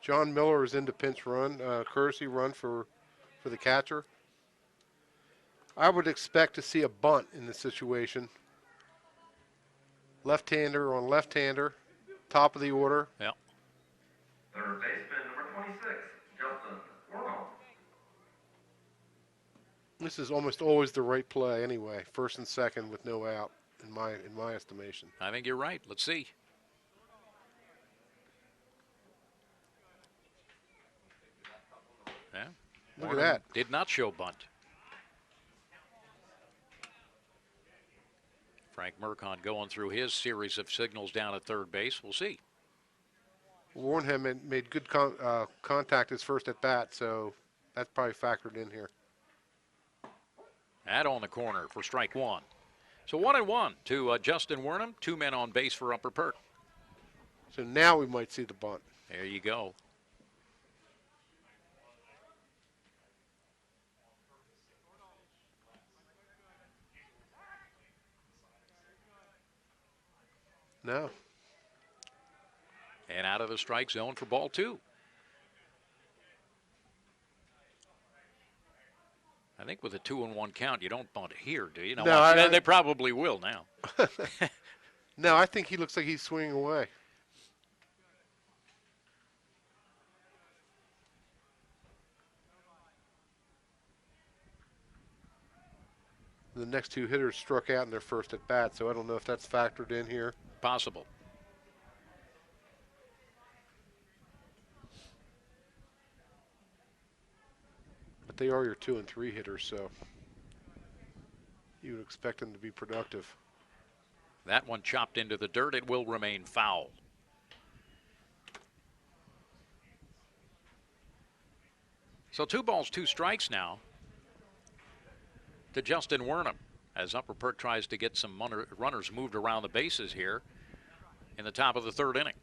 John Miller is into pinch run, courtesy run for the catcher. I would expect to see a bunt in this situation. Left-hander on left-hander, top of the order.
Yeah.
Third baseman, number 26, Justin Warnow.
This is almost always the right play anyway, first and second with no out, in my estimation.
I think you're right. Let's see. Yeah.
Look at that.
Did not show bunt. Frank Mercon going through his series of signals down at third base. We'll see.
Warnham made good contact his first at bat, so that's probably factored in here.
That on the corner for strike one. So 1-1 to Justin Warnham. 2 men on base for Upper Perk.
So now we might see the bunt.
There you go.
No.
And out of the strike zone for ball 2. I think with a 2-1 count, you don't bunt here, do you?
No,
they probably will now.
No, I think he looks like he's swinging away. The next 2 hitters struck out in their first at bat, so I don't know if that's factored in here.
Possible.
But they are your 2 and 3 hitters, so you would expect them to be productive.
That one chopped into the dirt. It will remain foul. So 2 balls, 2 strikes now to Justin Warnham as Upper Perk tries to get some runners moved around the bases here in the top of the third inning.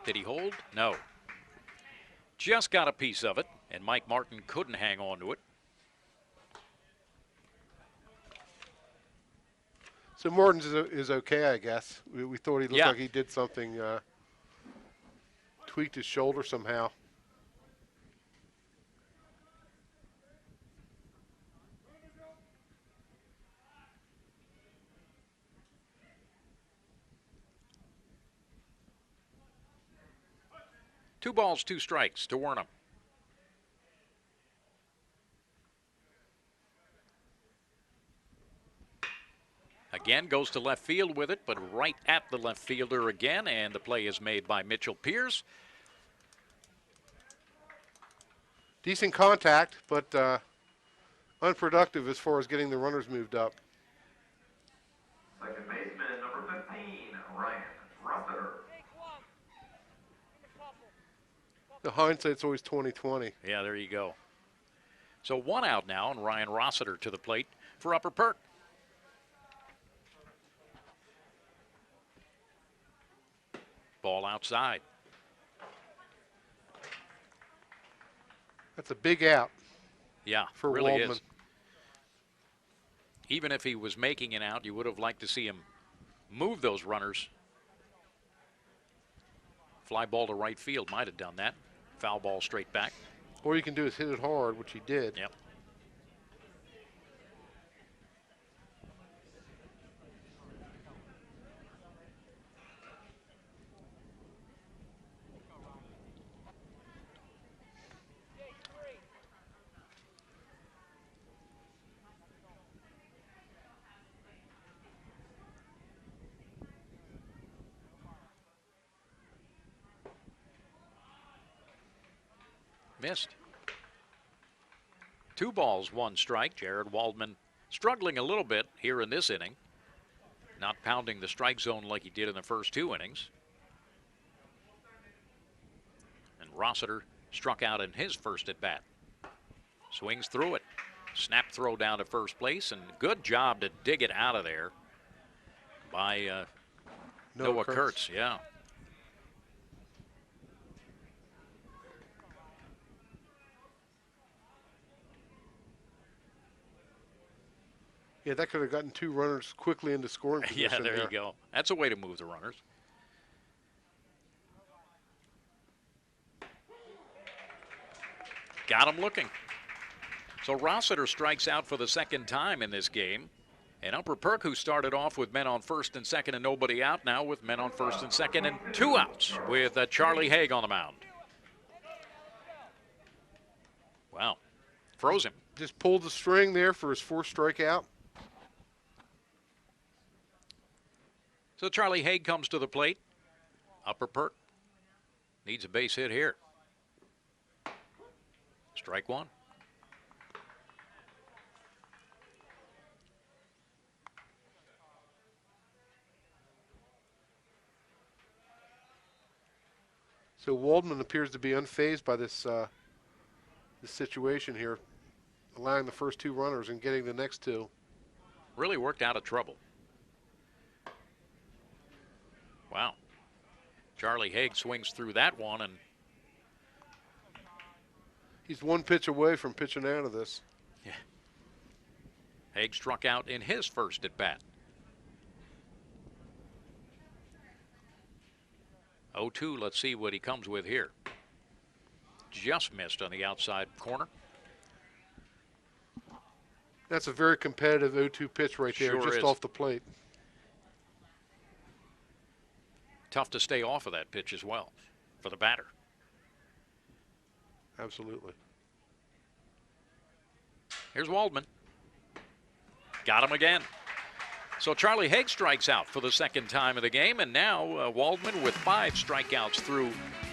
Did he hold? No. Just got a piece of it, and Mike Martin couldn't hang on to it.
So Morton's is okay, I guess. We thought he looked like he did something, tweaked his shoulder somehow.
2 balls, 2 strikes to Wernham. Again, goes to left field with it, but right at the left fielder again, and the play is made by Mitchell Pierce.
Decent contact, but unproductive as far as getting the runners moved up.
Second baseman, number 15, Ryan Rossiter.
The hindsight's always 20/20.
Yeah, there you go. So 1 out now, and Ryan Rossiter to the plate for Upper Perk. Ball outside.
That's a big out.
Yeah,
for
really
Waldman.
is. Even if he was making an out, you would have liked to see him move those runners. Fly ball to right field might have done that. Foul ball straight back.
All you can do is hit it hard, which he did.
Yep. Missed. 2 balls, 1 strike. Jared Waldman struggling a little bit here in this inning. Not pounding the strike zone like he did in the first 2 innings. And Rossiter struck out in his first at bat. Swings through it. Snap throw down to first place, and good job to dig it out of there by Noah Kurtz. Yeah.
Yeah, that could have gotten 2 runners quickly into scoring position.
Yeah, there you go. That's a way to move the runners. Got him looking. So Rossiter strikes out for the 2nd time in this game. And Upper Perk, who started off with men on first and second and nobody out, now with men on first and second and 2 outs with Charlie Haig on the mound. Wow. Froze him.
Just pulled the string there for his 4th strikeout.
So Charlie Haig comes to the plate. Upper Perk needs a base hit here. Strike 1.
So Waldman appears to be unfazed by this this situation here, allowing the first 2 runners and getting the next 2.
Really worked out of trouble. Wow. Charlie Haig swings through that one, and
he's 1 pitch away from pitching out of this.
yeah. Haig struck out in his first at bat. 0-2, let's see what he comes with here. Just missed on the outside corner.
That's a very competitive 0-2 pitch right there,
Sure
just
is.
off the plate.
Tough to stay off of that pitch as well for the batter.
Absolutely.
Here's Waldman. Got him again. So Charlie Haig strikes out for the 2nd time of the game, and now Waldman with 5 strikeouts through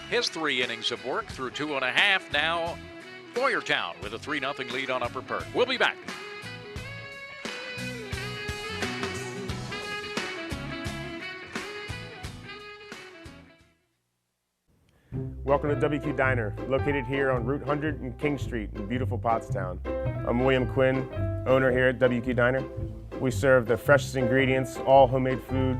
his 3 innings of work, through 2.5. Now Boyertown with a 3-0 lead on Upper Perk. We'll be back.
Welcome to WQ Diner, located here on Route 100 and King Street in beautiful Pottstown. I'm William Quinn, owner here at WQ Diner. We serve the freshest ingredients, all homemade food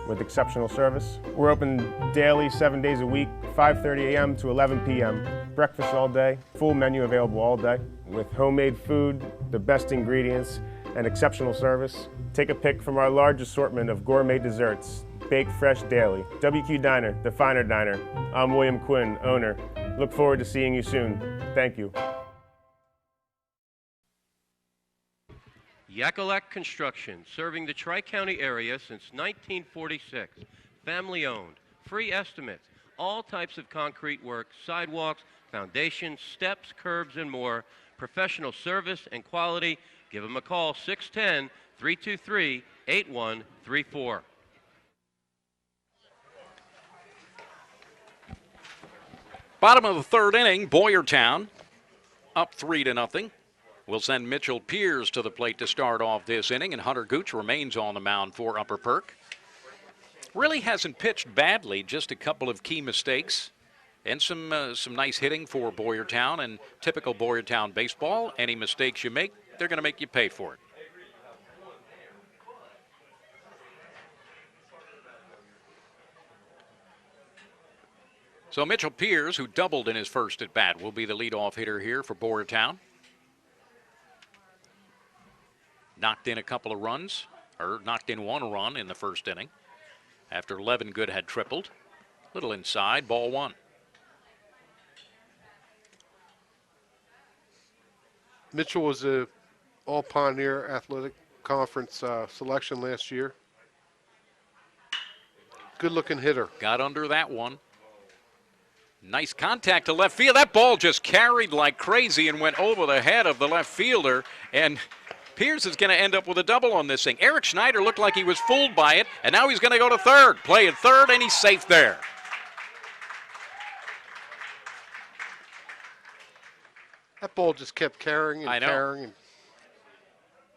with exceptional service. We're open daily, 7 days a week, 5:30 a.m. to 11 p.m. Breakfast all day, full menu available all day with homemade food, the best ingredients, and exceptional service. Take a pick from our large assortment of gourmet desserts, baked fresh daily. WQ Diner, the finer diner. I'm William Quinn, owner. Look forward to seeing you soon. Thank you.
Yakalak Construction, serving the Tri-County area since 1946. Family owned, free estimates, all types of concrete work, sidewalks, foundations, steps, curbs, and more. Professional service and quality. Give them a call, 610-323-8134.
Bottom of the third inning, Boyertown up 3-0. We'll send Mitchell Piers to the plate to start off this inning, and Hunter Gooch remains on the mound for Upper Perk. Really hasn't pitched badly, just a couple of key mistakes and some nice hitting for Boyertown. And typical Boyertown baseball, any mistakes you make, they're going to make you pay for it. So Mitchell Piers, who doubled in his first at bat, will be the leadoff hitter here for Boyertown. Knocked in a couple of runs, or knocked in one run in the first inning after Levengood had tripled. Little inside, ball one.
Mitchell was a All-Pioneer Athletic Conference selection last year. Good-looking hitter.
Got under that one. Nice contact to left field. That ball just carried like crazy and went over the head of the left fielder. And Piers is going to end up with a double on this thing. Eric Schneider looked like he was fooled by it, and now he's going to go to third. Play at third, and he's safe there.
That ball just kept carrying and carrying. And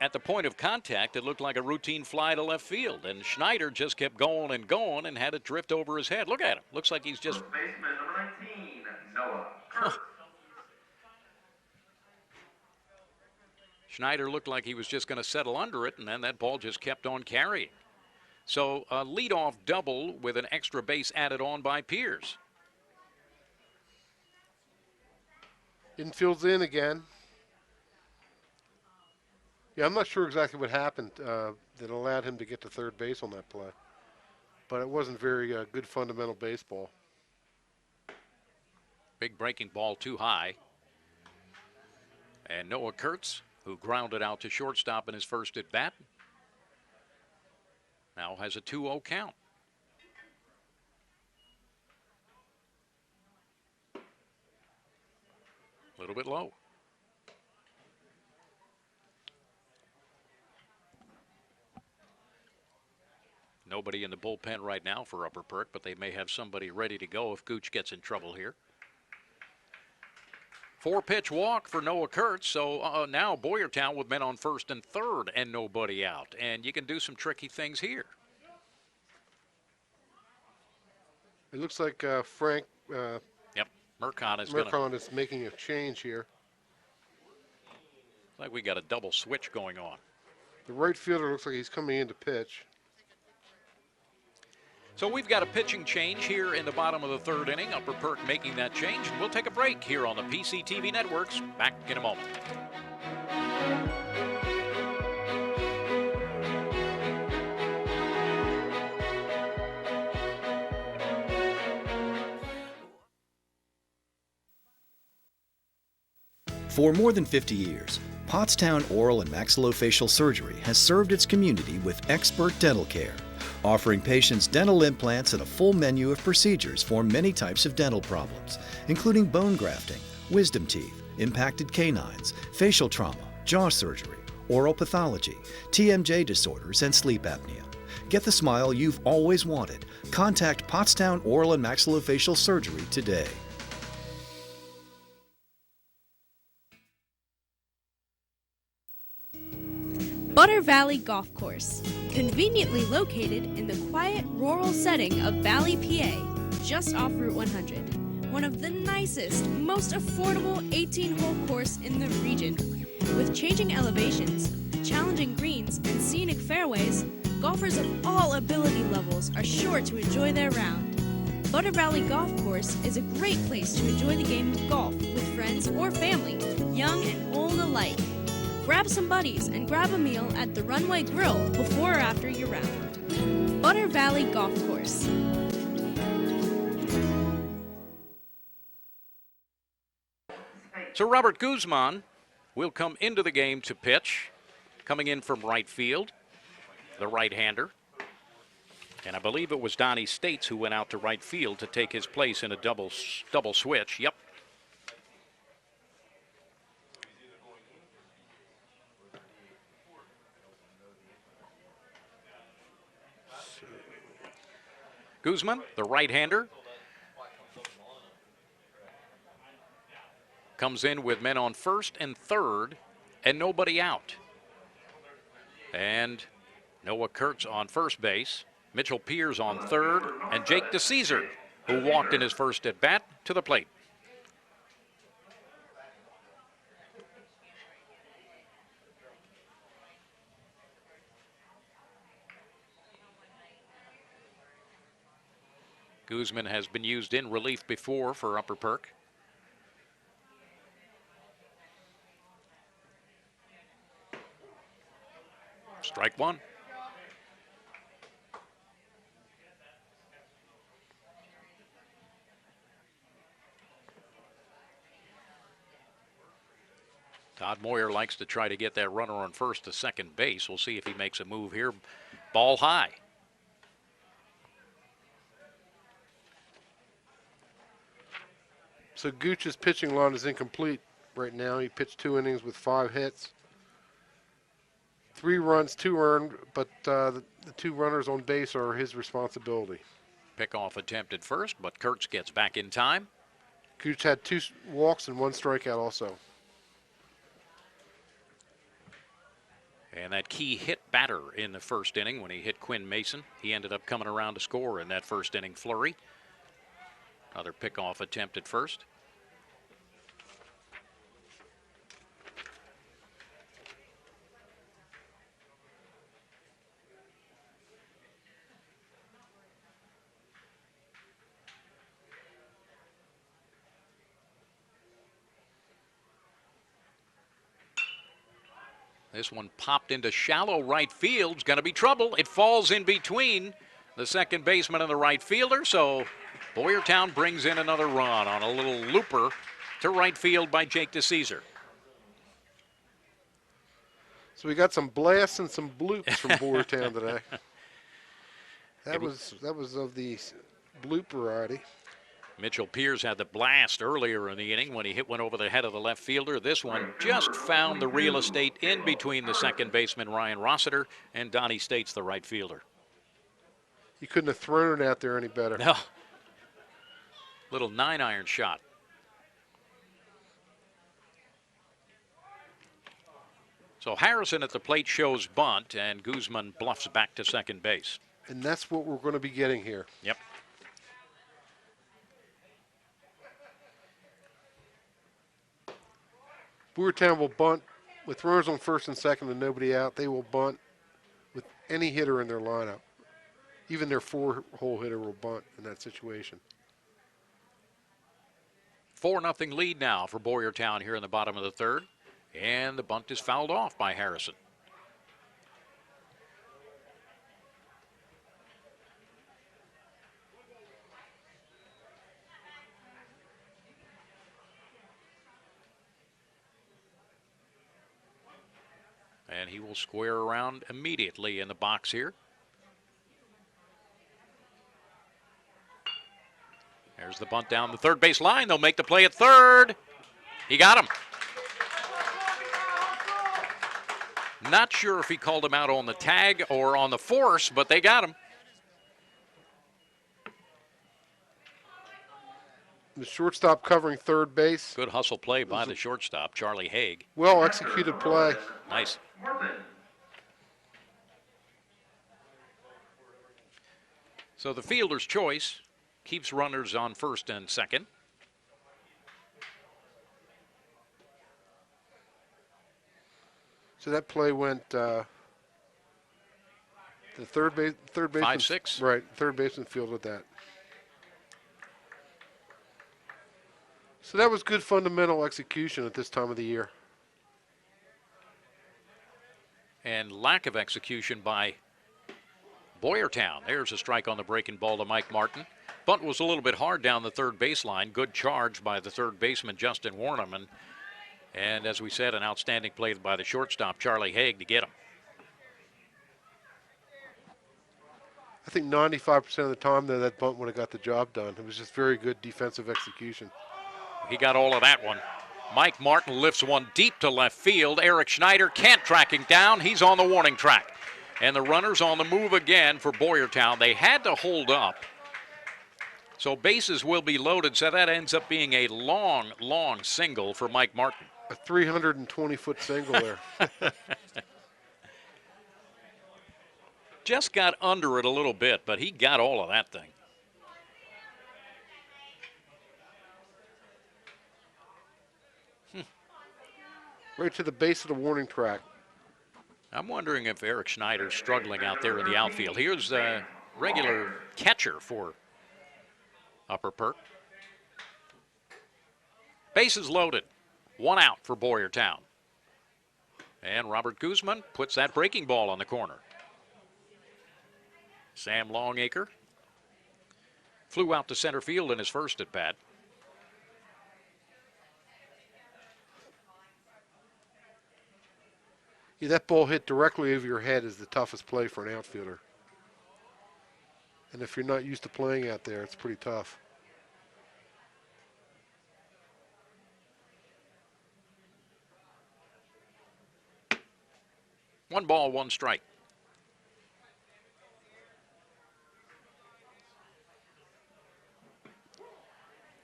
at the point of contact, it looked like a routine fly to left field, and Schneider just kept going and had it drift over his head. Look at him. Looks like he's just...
Baseman number 19, Noah Perk.
Schneider looked like he was just going to settle under it, and then that ball just kept on carrying. So a leadoff double with an extra base added on by Piers.
infield's in again. Yeah, I'm not sure exactly what happened that allowed him to get to third base on that play. But it wasn't very good fundamental baseball.
Big breaking ball too high. And Noah Kurtz, who grounded out to shortstop in his first at bat, now has a 2-0 count. A little bit low. Nobody in the bullpen right now for Upper Perk, but they may have somebody ready to go if Gooch gets in trouble here. 4-pitch walk for Noah Kurtz, so now Boyertown with men on first and third and nobody out. And you can do some tricky things here.
It looks like Frank
Mercon
is making a change here.
Like we got a double switch going on.
The right fielder looks like he's coming in to pitch.
So we've got a pitching change here in the bottom of the third inning. Upper Perk making that change. And we'll take a break here on the PCTV Networks. Back in a moment.
For more than 50 years, Pottstown Oral and Maxillofacial Surgery has served its community with expert dental care, offering patients dental implants and a full menu of procedures for many types of dental problems, including bone grafting, wisdom teeth, impacted canines, facial trauma, jaw surgery, oral pathology, TMJ disorders, and sleep apnea. Get the smile you've always wanted. Contact Pottstown Oral and Maxillofacial Surgery today.
Butter Valley Golf Course, conveniently located in the quiet rural setting of Valley, PA, just off Route 100. One of the nicest, most affordable 18-hole course in the region. With changing elevations, challenging greens, and scenic fairways, golfers of all ability levels are sure to enjoy their round. Butter Valley Golf Course is a great place to enjoy the game of golf with friends or family, young and old alike. Grab some buddies and grab a meal at the Runway Grill before or after your round. Butter Valley Golf Course.
So Robert Guzman will come into the game to pitch, coming in from right field, the right-hander. And I believe it was Donnie States who went out to right field to take his place in a double switch. Yep. Guzman, the right-hander, comes in with men on first and third and nobody out. And Noah Kurtz on first base, Mitchell Piers on third, and Jake DeCesar, who walked in his first at-bat, to the plate. Guzman has been used in relief before for Upper Perk. Strike one. Todd Moyer likes to try to get that runner on first to second base. We'll see if he makes a move here. Ball high.
So Gooch's pitching line is incomplete right now. He pitched 2 innings with 5 hits. 3 runs, 2 earned, but the 2 runners on base are his responsibility.
Pickoff attempted first, but Kurtz gets back in time.
Gooch had 2 walks and 1 strikeout also.
And that key hit batter in the first inning when he hit Quinn Mason. He ended up coming around to score in that first inning flurry. Another pickoff attempt at first. This one popped into shallow right field. It's going to be trouble. It falls in between the second baseman and the right fielder, so Boyertown brings in another run on a little looper to right field by Jake DeCesar.
So we got some blasts and some bloops from Boyertown today. That was of the bloop variety.
Mitchell Piers had the blast earlier in the inning when he hit one over the head of the left fielder. This one just found the real estate in between the second baseman, Ryan Rossiter, and Donnie States, the right fielder.
You couldn't have thrown it out there any better.
No. Little 9-iron shot. So Harrison at the plate shows bunt, and Guzman bluffs back to second base.
And that's what we're going to be getting here.
Yep.
Boyertown will bunt with runners on first and second and nobody out. They will bunt with any hitter in their lineup. Even their 4-hole hitter will bunt in that situation.
4-0 lead now for Boyertown here in the bottom of the third. And the bunt is fouled off by Harrison. And he will square around immediately in the box here. There's the bunt down the third base line. They'll make the play at third. He got him. Not sure if he called him out on the tag or on the force, but they got him.
The shortstop covering third base.
Good hustle play by the shortstop, Charlie Haig.
Well executed play.
Nice. So the fielder's choice keeps runners on first and second.
So that play went the third base.
5-6.
Right, third baseman fielded that. So that was good fundamental execution at this time of the year.
And lack of execution by Boyertown. There's a strike on the breaking ball to Mike Martin. Bunt was a little bit hard down the third baseline. Good charge by the third baseman, Justin Warneman. And as we said, an outstanding play by the shortstop, Charlie Haig, to get him.
I think 95% of the time, though, that bunt would have got the job done. It was just very good defensive execution.
He got all of that one. Mike Martin lifts one deep to left field. Eric Schneider can't track him down. He's on the warning track. And the runner's on the move again for Boyertown. They had to hold up. So bases will be loaded. So that ends up being a long, long single for Mike Martin.
A 320-foot single there.
Just got under it a little bit, but he got all of that thing.
Right to the base of the warning track.
I'm wondering if Eric Schneider's struggling out there in the outfield. Here's the regular catcher for Upper Perk. Bases loaded. One out for Boyertown. And Robert Guzman puts that breaking ball on the corner. Sam Longacre flew out to center field in his first at bat.
Yeah, that ball hit directly over your head is the toughest play for an outfielder. And if you're not used to playing out there, it's pretty tough.
One ball, one strike.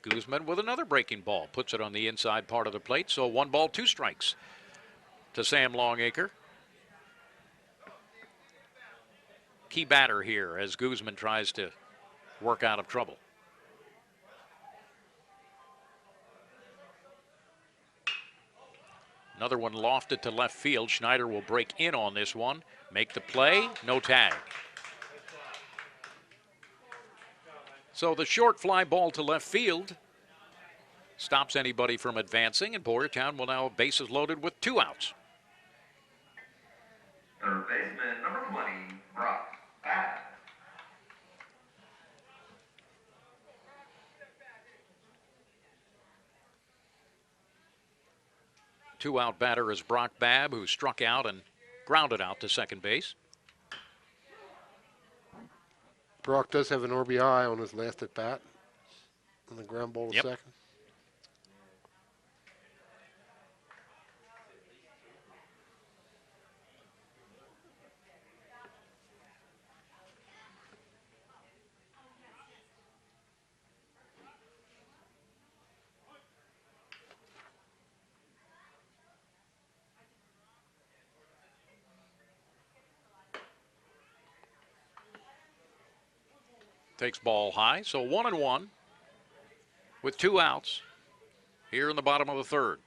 Guzman with another breaking ball. Puts it on the inside part of the plate, so 1 ball, 2 strikes to Sam Longacre. Key batter here as Guzman tries to work out of trouble. Another one lofted to left field. Schneider will break in on this one. Make the play, no tag. So the short fly ball to left field stops anybody from advancing, and Boyertown will now have bases loaded with 2 outs.
Third baseman, number 20, Brock Babb.
Two-out batter is Brock Babb, who struck out and grounded out to second base.
Brock does have an RBI on his last at bat on the ground ball to second.
Takes ball high, so 1-1 with 2 outs here in the bottom of the third.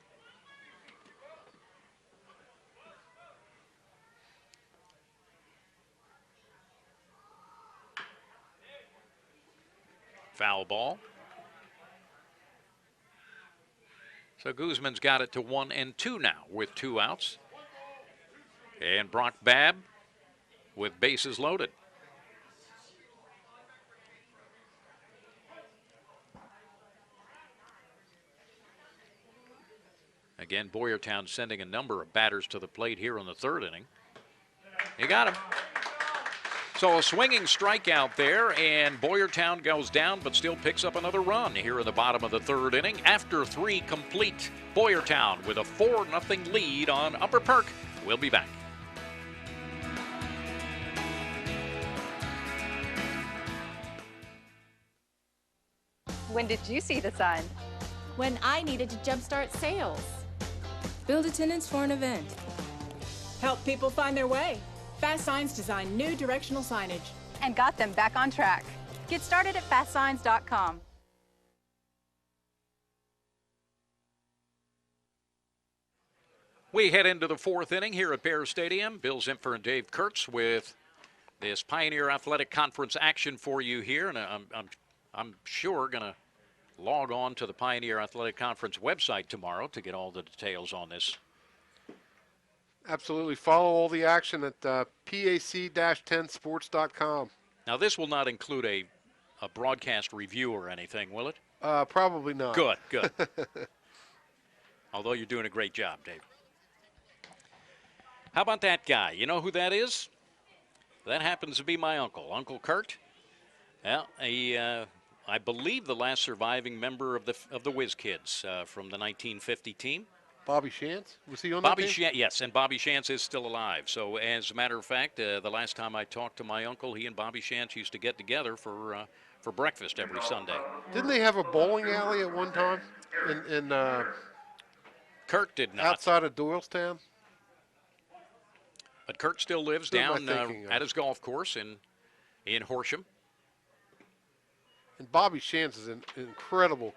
Foul ball. So Guzman's got it to 1-2 now with 2 outs. And Brock Babb with bases loaded. Again, Boyertown sending a number of batters to the plate here in the third inning. He got him. So a swinging strikeout there, and Boyertown goes down but still picks up another run here in the bottom of the third inning after 3 complete. Boyertown with a 4-0 lead on Upper Perk. We'll be back.
When did you see the sun?
When I needed to jumpstart sales. Build attendance for an event.
Help people find their way. Fast Signs designed new directional signage.
And got them back on track. Get started at fastsigns.com.
We head into the 4th inning here at Bear Stadium. Bill Zimpher and Dave Kurtz with this Pioneer Athletic Conference action for you here. And I'm sure going to log on to the Pioneer Athletic Conference website tomorrow to get all the details on this.
Absolutely. Follow all the action at pac-10sports.com.
Now, this will not include a broadcast review or anything, will it?
Probably not.
Good, good. Although you're doing a great job, Dave. How about that guy? You know who that is? That happens to be my uncle, Uncle Kurt. Well, I believe the last surviving member of the Whiz Kids from the 1950 team.
Bobby Shantz? Was he on
Bobby
that team?
Shantz, yes, and Bobby Shantz is still alive. So, as a matter of fact, the last time I talked to my uncle, he and Bobby Shantz used to get together for breakfast every Sunday.
Didn't they have a bowling alley at one time in
Kurt did not.
outside of Doylestown?
But Kurt still lives
Who am I
down
thinking of?
at his golf course in Horsham.
And Bobby Shantz is in incredible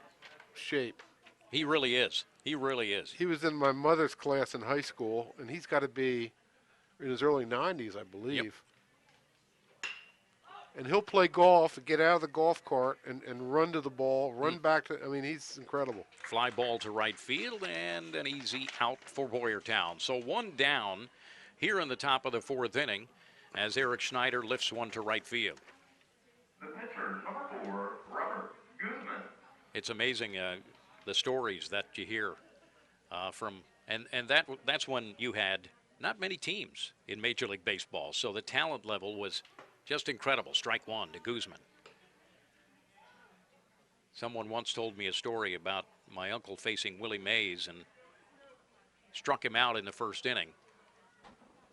shape.
He really is. He really is.
He was in my mother's class in high school, and he's got to be in his early 90s, I believe.
Yep.
And he'll play golf, get out of the golf cart, and run to the ball, run back to, I mean, he's incredible.
Fly ball to right field, and an easy out for Boyertown. So one down here in the top of the fourth inning as Eric Schneider lifts one to right field.
The pitcher, number 4, Robert Guzman.
It's amazing the stories that you hear from, and that's when you had not many teams in Major League Baseball, so the talent level was just incredible. Strike one to Guzman. Someone once told me a story about my uncle facing Willie Mays and struck him out in the first inning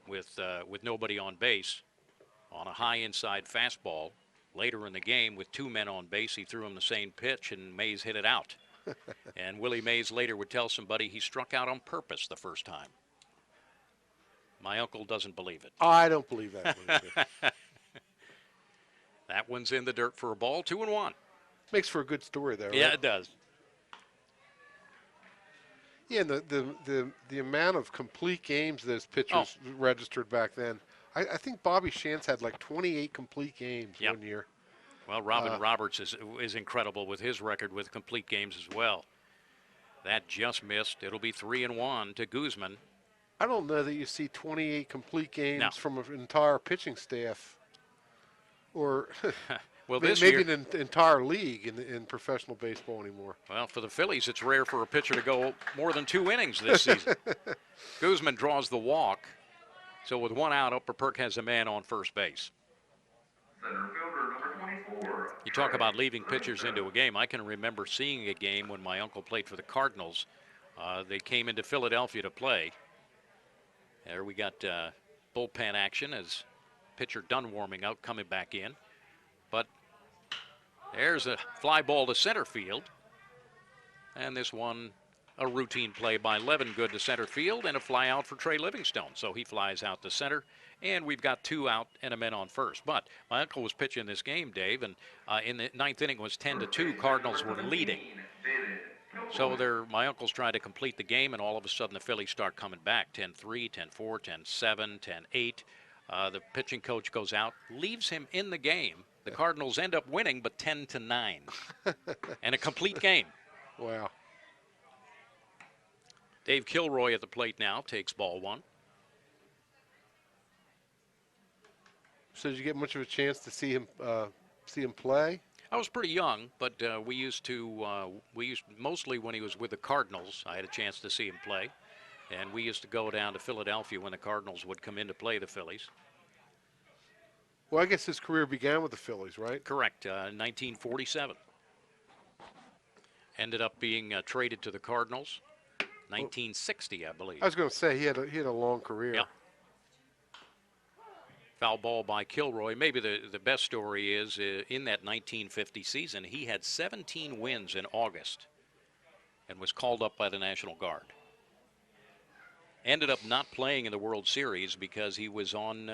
with nobody on base on a high inside fastball. Later in the game, with two men on base, he threw him the same pitch, and Mays hit it out. And Willie Mays later would tell somebody he struck out on purpose the first time. My uncle doesn't believe it.
I don't believe that.
That one's in the dirt for a ball, 2-1.
Makes for a good story, though, right?
Yeah, it does.
Yeah, and the amount of complete games those pitchers registered back then. I think Bobby Shantz had like 28 complete games one year.
Well, Robin Roberts is incredible with his record with complete games as well. That just missed. It'll be 3-1 to Guzman.
I don't know that you see 28 complete games
No.
from an entire pitching staff, or
Well, this
maybe
year,
an entire league in professional baseball anymore.
well, for the Phillies, it's rare for a pitcher to go more than 2 innings this season. Guzman draws the walk. So with one out, Upper Perk has a man on first base.
Center fielder, number 24.
You talk about leaving pitchers into a game. I can remember seeing a game when my uncle played for the Cardinals. They came into Philadelphia to play. There we got bullpen action as pitcher done warming out, coming back in. But there's a fly ball to center field. And this one, a routine play by Levin, good to center field, and a fly out for Trey Livingstone. So he flies out to center, and we've got 2 out and a man on first. But my uncle was pitching this game, Dave, and in the 9th inning it was 10-2. Cardinals were leading. So my uncle's trying to complete the game, and all of a sudden the Phillies start coming back. 10-3, 10-4, 10-7, 10-8. The pitching coach goes out, leaves him in the game. The Cardinals end up winning, but 10-9. And a complete game.
Wow.
Dave Kilroy at the plate now, takes ball 1.
So did you get much of a chance to see him play?
I was pretty young, but we used mostly when he was with the Cardinals. I had a chance to see him play, and we used to go down to Philadelphia when the Cardinals would come in to play the Phillies.
Well, I guess his career began with the Phillies, right?
Correct, 1947. Ended up being traded to the Cardinals, 1960, I believe.
I was going to say he had a long career.
Yeah. Foul ball by Kilroy. Maybe the best story is in that 1950 season, he had 17 wins in August and was called up by the National Guard. Ended up not playing in the World Series because he was on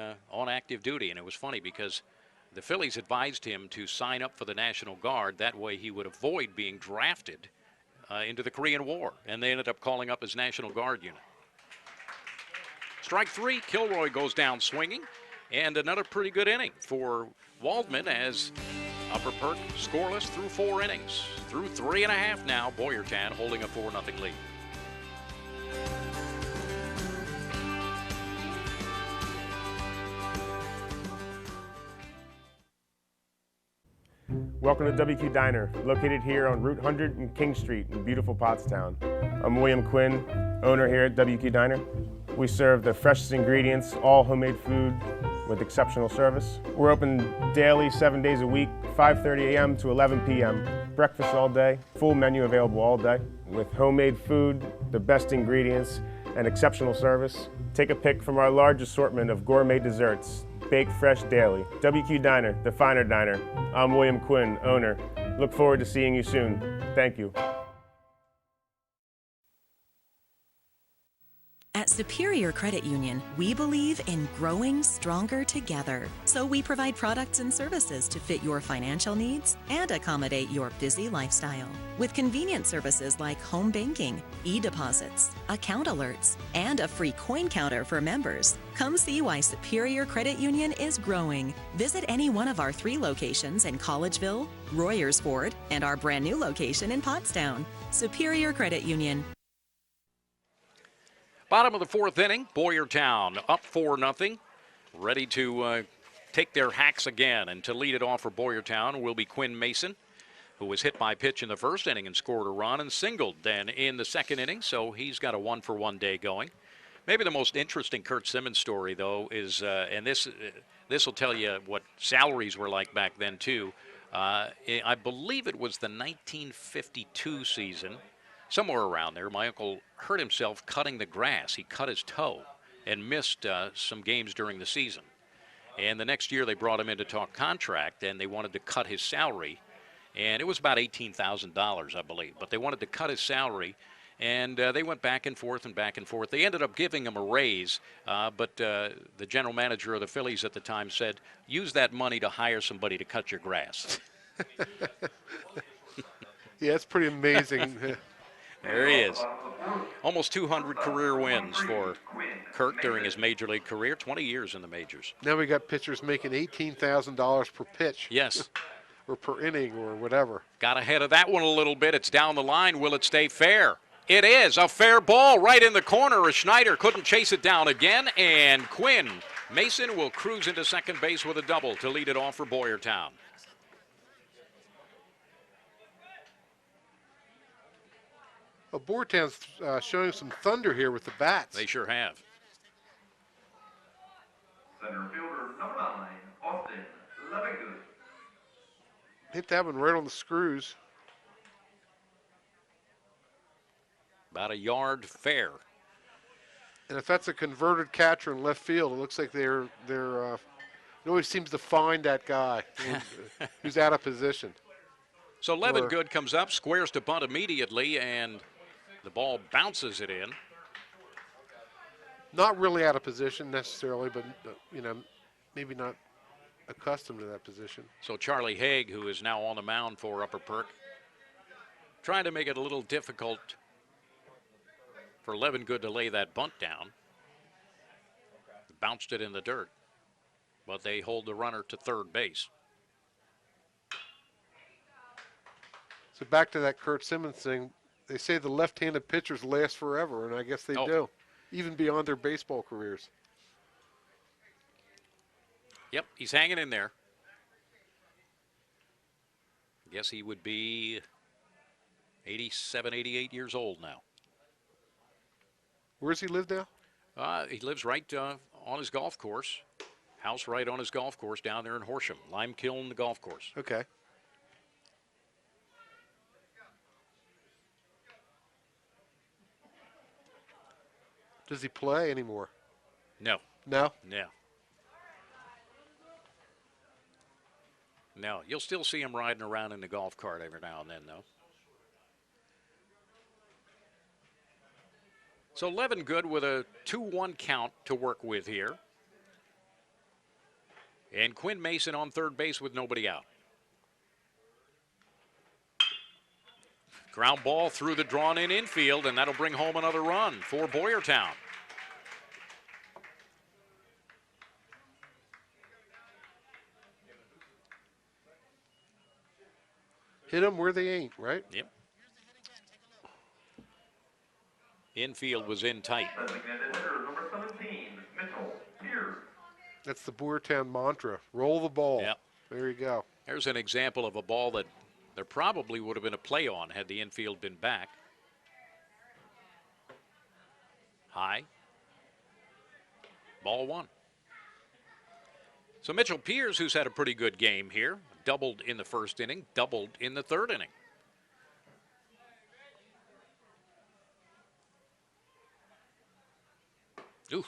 active duty. And it was funny because the Phillies advised him to sign up for the National Guard. That way he would avoid being drafted into the Korean War. And they ended up calling up his National Guard unit. Strike 3, Kilroy goes down swinging. And another pretty good inning for Waldman as Upper Perk scoreless through 4 innings. Through 3.5 now, Boyertown holding a 4-0 lead.
Welcome to WQ Diner, located here on Route 100 and King Street in beautiful Pottstown. I'm William Quinn, owner here at WQ Diner. We serve the freshest ingredients, all homemade food, with exceptional service. We're open daily, 7 days a week, 5:30 a.m. to 11 p.m. Breakfast all day, full menu available all day, with homemade food, the best ingredients, and exceptional service. Take a pick from our large assortment of gourmet desserts, baked fresh daily. WQ Diner, the finer diner. I'm William Quinn, owner. Look forward to seeing you soon. Thank you.
At Superior Credit Union, we believe in growing stronger together. So we provide products and services to fit your financial needs and accommodate your busy lifestyle. With convenient services like home banking, e-deposits, account alerts, and a free coin counter for members. Come see why Superior Credit Union is growing. Visit any one of our 3 locations in Collegeville, Royersford, and our brand new location in Pottstown. Superior Credit Union.
Bottom of the 4th inning, Boyertown up 4-0, ready to take their hacks again. And to lead it off for Boyertown will be Quinn Mason, who was hit by pitch in the 1st inning and scored a run and singled then in the 2nd inning, so he's got a 1-for-1 day going. Maybe the most interesting Kurt Simmons story, though, is, and this will tell you what salaries were like back then, too. I believe it was the 1952 season. Somewhere around there, my uncle hurt himself cutting the grass. He cut his toe and missed some games during the season. And the next year they brought him in to talk contract, and they wanted to cut his salary. And it was about $18,000, I believe. But they wanted to cut his salary, and they went back and forth and back and forth. They ended up giving him a raise, but the general manager of the Phillies at the time said, use that money to hire somebody to cut your grass.
Yeah, it's pretty amazing.
There he is. Almost 200 career wins for Kirk during his major league career, 20 years in the majors.
Now we got pitchers making $18,000 per pitch.
Yes.
Or per inning or whatever.
Got ahead of that one a little bit. It's down the line. Will it stay fair? It is a fair ball right in the corner. Schneider couldn't chase it down again, and Quinn Mason will cruise into second base with a double to lead it off for Boyertown.
Well, Boyertown's showing some thunder here with the bats.
They sure have.
Center fielder number 9, Austin Levingood.
Hit that one right on the screws.
About a yard fair.
And if that's a converted catcher in left field, it looks like they're it always seems to find that guy who's out of position.
So Levingood comes up, squares to bunt immediately, and the ball bounces it in.
Not really out of position necessarily, but maybe not accustomed to that position.
So Charlie Haig, who is now on the mound for Upper Perk, trying to make it a little difficult for Levingood to lay that bunt down. Bounced it in the dirt, but they hold the runner to third base.
So back to that Kurt Simmons thing. They say the left-handed pitchers last forever, and I guess they do, even beyond their baseball careers.
Yep, he's hanging in there. I guess he would be 87, 88 years old now.
Where does he live now?
He lives right on his golf course. House right on his golf course down there in Horsham. Lime Kiln, the golf course.
Okay. Does he play anymore?
No.
No?
No. No. You'll still see him riding around in the golf cart every now and then, though. So Levingood with a 2-1 count to work with here. And Quinn Mason on third base with nobody out. Ground ball through the drawn-in infield, and that'll bring home another run for Boyertown.
Hit them where they ain't, right?
Yep. Infield was in tight.
That's the Boyertown mantra. Roll the ball.
Yep.
There you go.
There's an example of a ball that there probably would have been a play on had the infield been back. High. Ball one. So Mitchell Piers, who's had a pretty good game here, doubled in the first inning, doubled in the third inning. Ooh.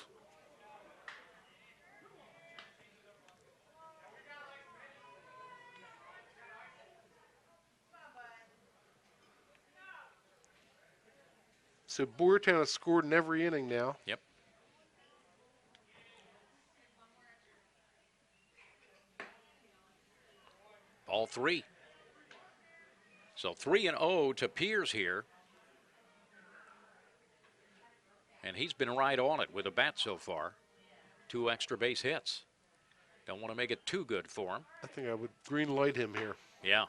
So Boyertown has scored in every inning now.
Yep. Ball 3. So 3-0 to Piers here. And he's been right on it with a bat so far. 2 extra base hits. Don't want to make it too good for him.
I think I would green light him here.
Yeah.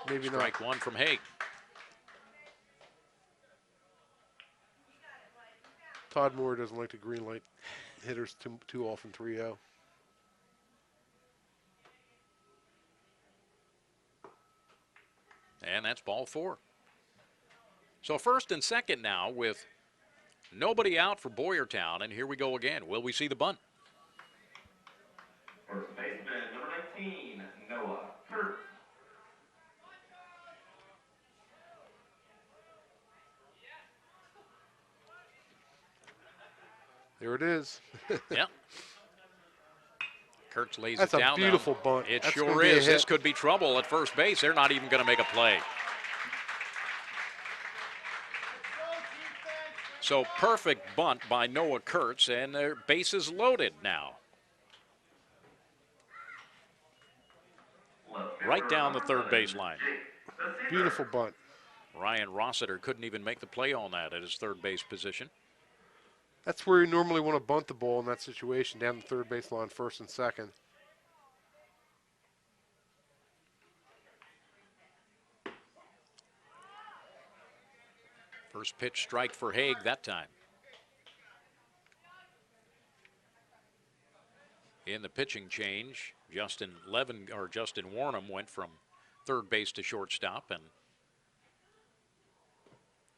Maybe
Strike
not.
1 from Haig.
Todd Moore doesn't like to green light hitters too often. 3-0.
And that's ball 4. So first and second now with nobody out for Boyertown. And here we go again. Will we see the bunt?
First baseman, number 19, Noah Perk.
There it is.
Yeah. Kurtz lays
That's
it down.
a beautiful bunt.
It
That's
sure
gonna be a
is. This
hit.
could be trouble at first base. They're not even going to make a play. So perfect bunt by Noah Kurtz, and their bases loaded now. Right down the third baseline.
Beautiful bunt.
Ryan Rossiter couldn't even make the play on that at his third base position.
That's where you normally want to bunt the ball in that situation, down the third baseline, first and second.
First pitch strike for Haig that time. In the pitching change, Justin Warnham went from third base to shortstop, and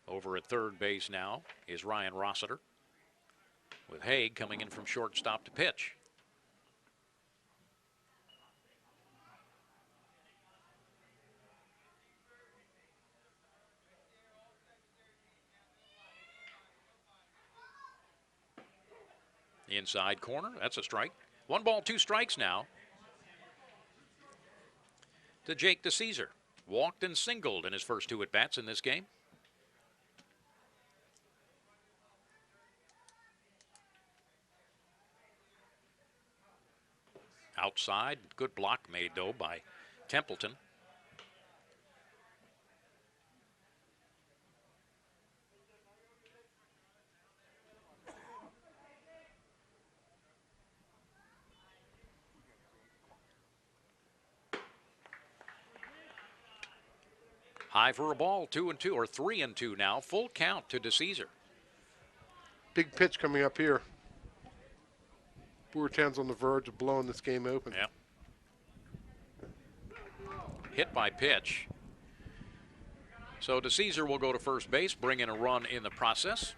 over at third base now is Ryan Rossiter, with Haig coming in from shortstop to pitch. Inside corner, that's a strike. 1 ball, 2 strikes now to Jake DeCesar. Walked and singled in his first 2 at-bats in this game. Outside, good block made, though, by Templeton. High for a ball, 2-2, or 3-2 now. Full count to DeCesar.
Big pitch coming up here. Boyertown's on the verge of blowing this game open.
Yep. Hit by pitch. So DeCesar will go to first base, bring in a run in the process.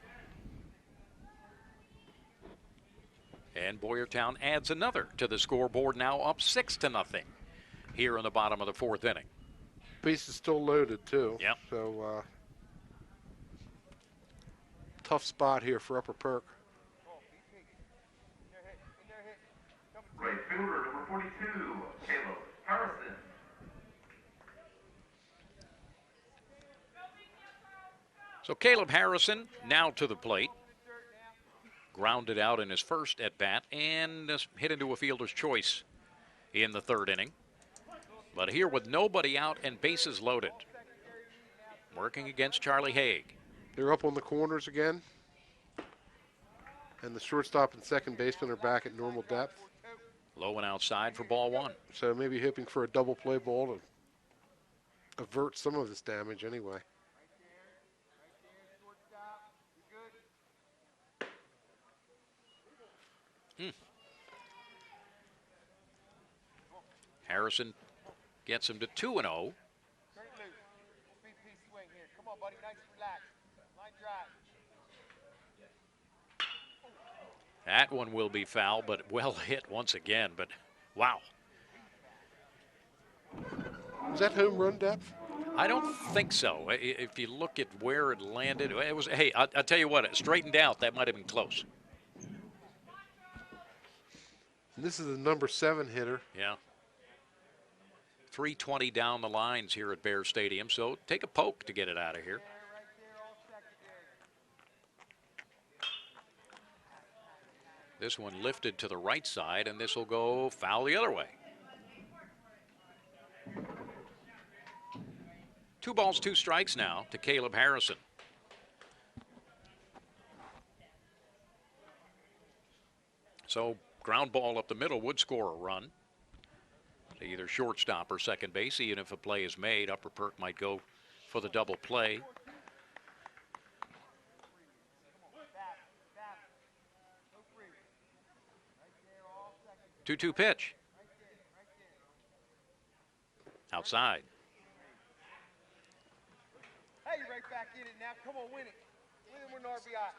And Boyertown adds another to the scoreboard, now up 6-0 here in the bottom of the 4th inning.
Base is still loaded, too.
Yep.
So, tough spot here for Upper Perk.
Right fielder, number 42, Caleb Harrison.
So Caleb Harrison now to the plate. Grounded out in his first at-bat and hit into a fielder's choice in the 3rd inning. But here with nobody out and bases loaded, working against Charlie Haig.
They're up on the corners again. And the shortstop and second baseman are back at normal depth.
Low and outside for ball 1.
So maybe hoping for a double play ball to avert some of this damage anyway.
Harrison gets him to 2-0. That one will be foul, but well hit once again. But wow.
Was that home run depth?
I don't think so. If you look at where it landed, it was. Hey, I'll tell you what. It straightened out. That might have been close.
And this is the number 7 hitter.
Yeah. 320 down the lines here at Bear Stadium. So take a poke to get it out of here. This one lifted to the right side, and this will go foul the other way. 2 balls, 2 strikes now to Caleb Harrison. So ground ball up the middle would score a run to either shortstop or second base. Even if a play is made, Upper Perk might go for the double play. Two-two pitch. Outside.
Hey, you're right back in it now. Come on, win it. Win it with an RBI.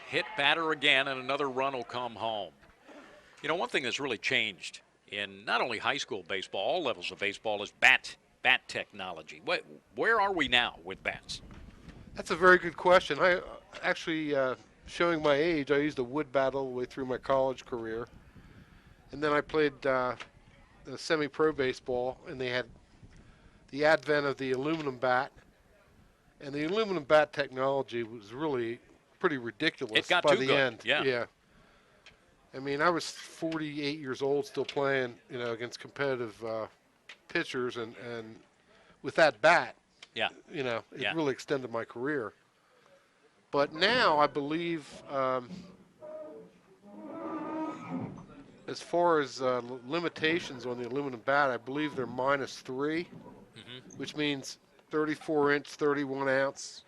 Hit batter again, and another run will come home. You know, one thing that's really changed in not only high school baseball, all levels of baseball, is bat technology. Where are we now with bats?
That's a very good question. I actually, showing my age, I used a wood bat all the way through my college career. And then I played semi-pro baseball, and they had the advent of the aluminum bat. And the aluminum bat technology was really pretty ridiculous
It got
by
too
the
good.
end.
Yeah.
I mean, I was 48 years old still playing, you know, against competitive pitchers, and with that bat,
yeah,
you know, it
Yeah.
really extended my career. But now I believe, as far as limitations on the aluminum bat, I believe they're -3, which means 34-inch, 31-ounce.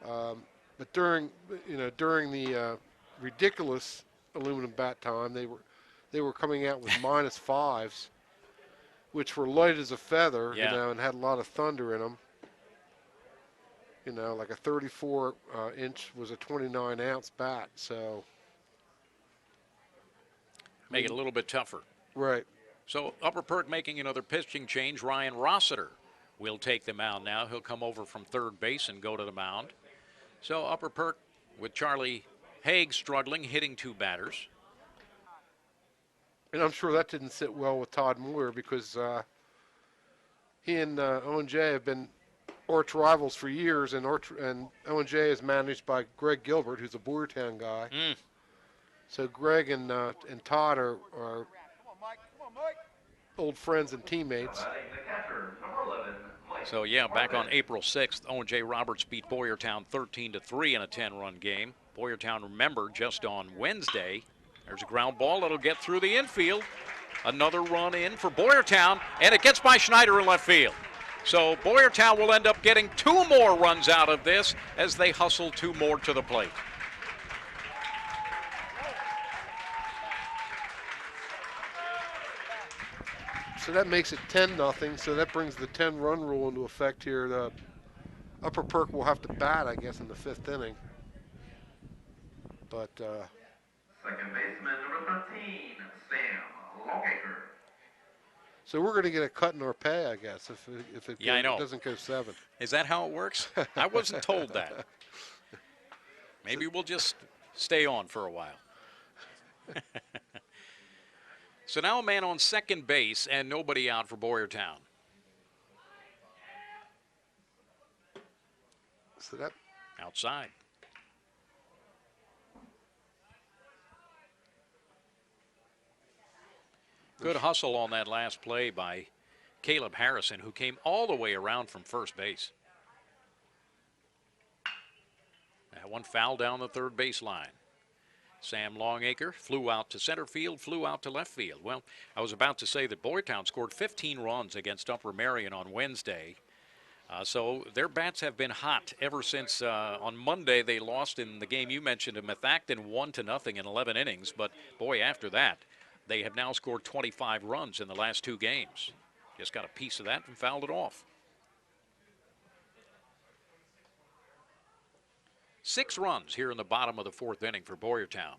But during the ridiculous aluminum bat time, they were coming out with -5s, which were light as a feather,
Yeah.
you know, and had a lot of thunder in them. You know, like a 34-inch was a 29-ounce bat, so
Make it a little bit tougher.
Right.
So Upper Perk making another pitching change. Ryan Rossiter will take the mound now. He'll come over from third base and go to the mound. So Upper Perk with Charlie Haig struggling, hitting 2 batters.
And I'm sure that didn't sit well with Todd Moyer, because he and Owen J have been arch rivals for years, and Owen J is managed by Greg Gilbert, who's a Boyertown guy. So Greg and Todd are old friends and teammates.
So yeah, back on April 6th, Owen J. Roberts beat Boyertown 13-3 in a 10-run game. Boyertown, remember, just on Wednesday. There's a ground ball that'll get through the infield. Another run in for Boyertown, and it gets by Schneider in left field. So Boyertown will end up getting 2 more runs out of this as they hustle 2 more to the plate.
So that makes it 10-0. So that brings the 10-run rule into effect here. The Upper Perk will have to bat, I guess, in the 5th inning. But
Second baseman, number 13, Sam Longacre.
so we're going to get a cut in our pay, I guess, if it
I know.
doesn't go 7.
Is that how it works? I wasn't told that. Maybe we'll just stay on for a while. So now a man on second base and nobody out for Boyertown.
So that
outside. Good hustle on that last play by Caleb Harrison, who came all the way around from first base. That one fouled down the third baseline. Sam Longacre flew out to center field, flew out to left field. Well, I was about to say that Boyertown scored 15 runs against Upper Marion on Wednesday. So their bats have been hot ever since on Monday they lost in the game you mentioned to Methacton 1-0 in 11 innings. But boy, after that, They have now scored 25 runs in the last 2 games. Just got a piece of that and fouled it off. 6 runs here in the bottom of the 4th inning for Boyertown.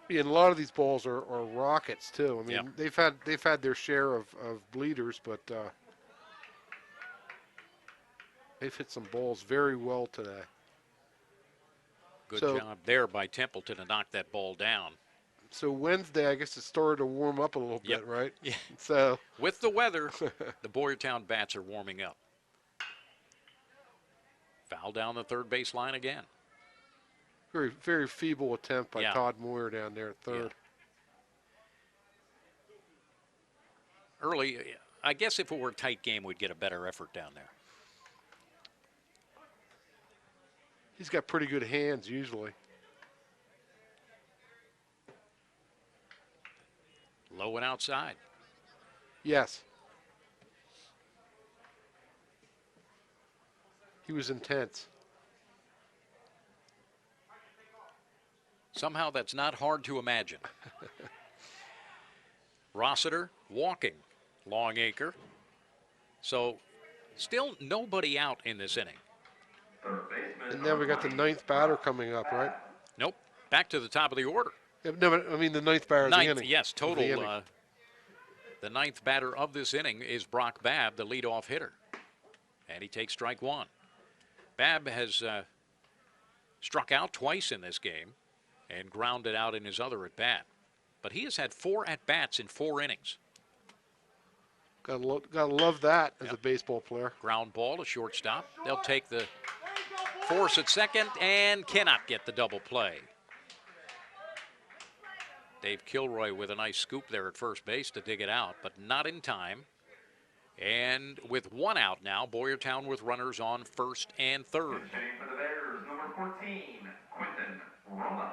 Yeah, and a lot of these balls are rockets too. I mean,
Yep.
they've had their share of bleeders, but they've hit some balls very well today.
Good job there by Templeton to knock that ball down.
So Wednesday, I guess it started to warm up a little bit, right?
Yeah.
So
with the weather, the Boyertown bats are warming up. Foul down the third base line again.
Very, very feeble attempt by
Yeah.
Todd Moyer down there at third.
Early, I guess if it were a tight game, we'd get a better effort down there.
He's got pretty good hands usually.
Low and outside.
Yes. He was intense.
Somehow that's not hard to imagine. Rossiter walking Longacre. So still nobody out in this inning.
And then we got the 9th batter coming up, right?
Nope. Back to the top of the order.
Yeah, no, but I mean the 9th batter of the inning.
Yes, total.
Of the inning.
The 9th batter of this inning is Brock Babb, the leadoff hitter. And he takes strike 1. Babb has struck out twice in this game and grounded out in his other at-bat. But he has had 4 at-bats in 4 innings.
Gotta love that as a baseball player.
Ground ball to shortstop. They'll take the force at second and cannot get the double play. Dave Kilroy with a nice scoop there at first base to dig it out, but not in time. And with 1 out now, Boyertown with runners on first and third.
Hitting for the Bears, number 14, Quentin Roma.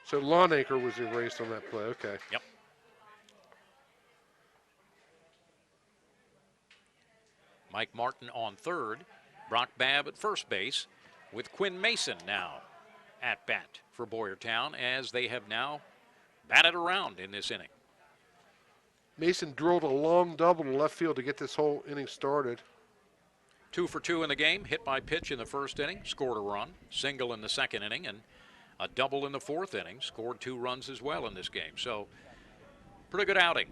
So Longacre was erased on that play. Okay.
Yep. Mike Martin on third. Brock Babb at first base with Quinn Mason now at bat for Boyertown as they have now batted around in this inning.
Mason drilled a long double to left field to get this whole inning started.
2 for 2 in the game, hit by pitch in the first inning, scored a run, single in the second inning, and a double in the 4th inning, scored 2 runs as well in this game. So, pretty good outing.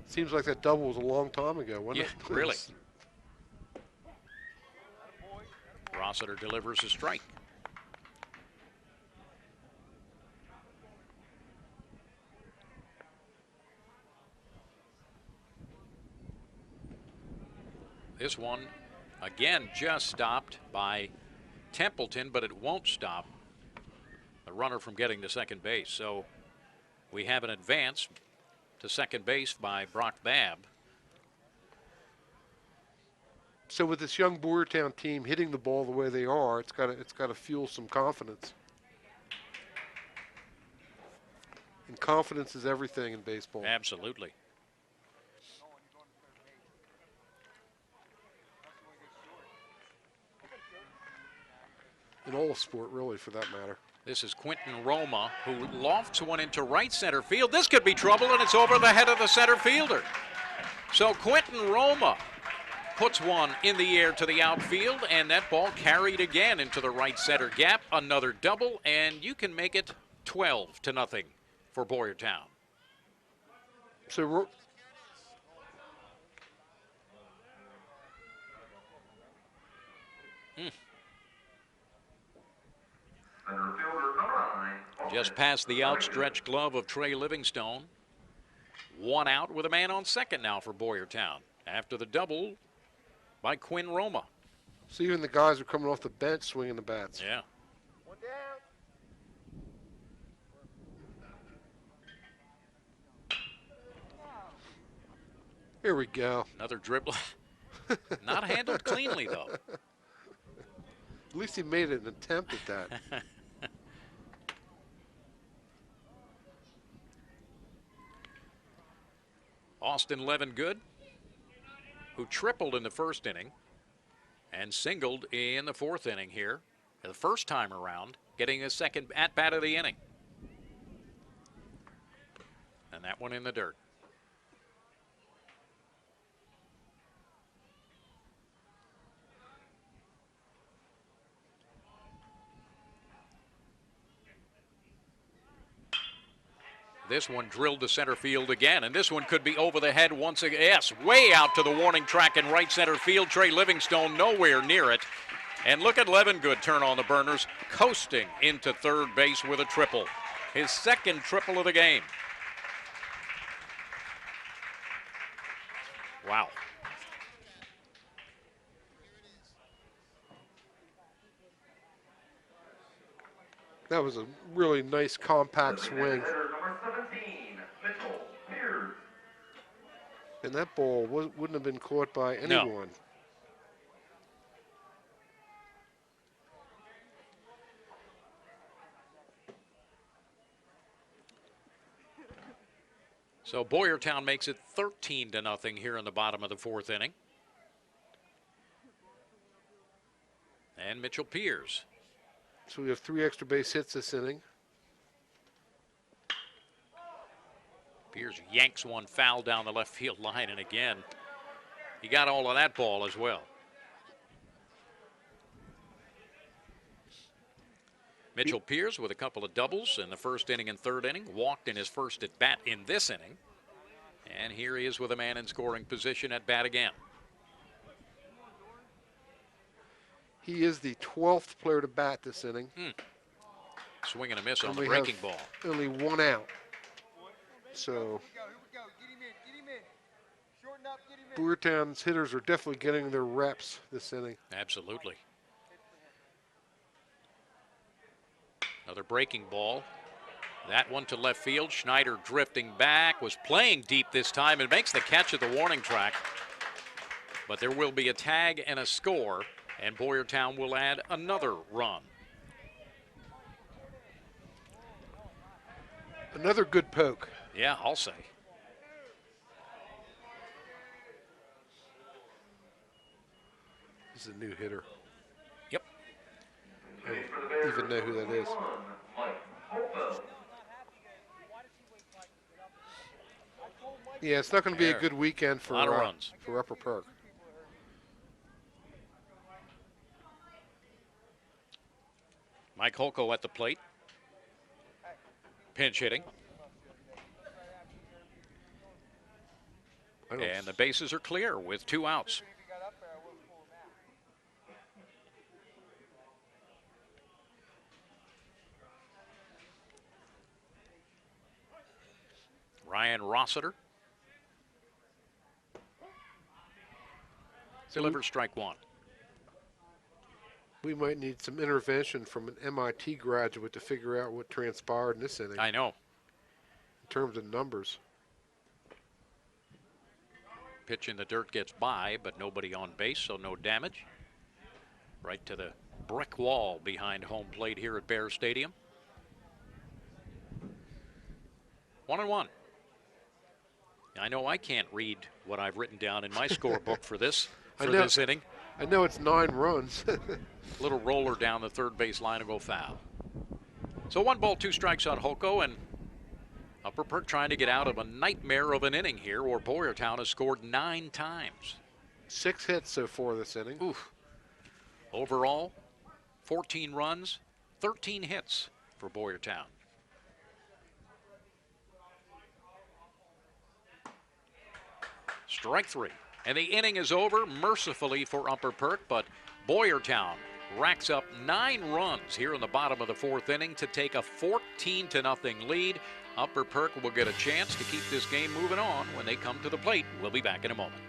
Seems like that double was a long time ago, wasn't
Yeah,
it?
really. Rossiter delivers a strike. This one, again, just stopped by Templeton, but it won't stop the runner from getting to second base. So we have an advance to second base by Brock Babb.
So with this young Boyertown team hitting the ball the way they are, it's got to fuel some confidence. And confidence is everything in baseball.
Absolutely.
In all of sport, really, for that matter.
This is Quentin Roma, who lofts one into right center field. This could be trouble, and it's over the head of the center fielder. So Quentin Roma puts one in the air to the outfield, and that ball carried again into the right center gap. Another double, and you can make it 12-0 for Boyertown.
So
Just past the outstretched glove of Trey Livingstone. 1 out with a man on second now for Boyertown after the double by Quinn Roma.
So even the guys are coming off the bench swinging the bats.
Yeah.
Here we go.
Another dribble. Not handled cleanly, though.
At least he made an attempt at that.
Austin Levingood, who tripled in the first inning and singled in the 4th inning here the first time around, getting a second at-bat of the inning. And that one in the dirt. This one drilled to center field again, and this one could be over the head once again. Yes, way out to the warning track in right center field. Trey Livingstone nowhere near it. And look at Levengood turn on the burners, coasting into third base with a triple. His second triple of the game. Wow.
That was a really nice compact swing. And that ball wouldn't have been caught by anyone.
No. So Boyertown makes it 13-0 here in the bottom of the fourth inning. And Mitchell Piers.
So we have 3 extra base hits this inning.
Piers yanks one foul down the left field line, and again, he got all of that ball as well. Mitchell Piers with a couple of doubles in the first inning and third inning, walked in his first at bat in this inning. And here he is with a man in scoring position at bat again.
He is the 12th player to bat this inning.
Swing and a miss on the breaking ball.
Only 1 out. So Boyertown's hitters are definitely getting their reps this inning.
Absolutely. Another breaking ball. That one to left field. Schneider drifting back, was playing deep this time and makes the catch at the warning track. But there will be a tag and a score, and Boyertown will add another run.
Another good poke.
Yeah, I'll say.
This is a new hitter.
Yep.
I don't even know who that is. Yeah, it's not going to be a good weekend for
runs
for Upper Perk.
Mike Holko at the plate. Pinch hitting. And the bases are clear with 2 outs. Ryan Rossiter delivers strike 1.
We might need some intervention from an MIT graduate to figure out what transpired in this inning.
I know.
In terms of numbers.
Pitch in the dirt gets by, but nobody on base, so no damage. Right to the brick wall behind home plate here at Bear Stadium. 1-1. I know I can't read what I've written down in my scorebook for this inning.
I know it's 9 runs.
Little roller down the third base line to go foul. So 1 ball, 2 strikes on Holko, and Upper Perk trying to get out of a nightmare of an inning here where Boyertown has scored 9 times.
6 hits so far this inning.
Oof. Overall, 14 runs, 13 hits for Boyertown. Strike 3. And the inning is over, mercifully for Upper Perk, but Boyertown racks up 9 runs here in the bottom of the 4th inning to take a 14-0 lead. Upper Perk will get a chance to keep this game moving on when they come to the plate. We'll be back in a moment.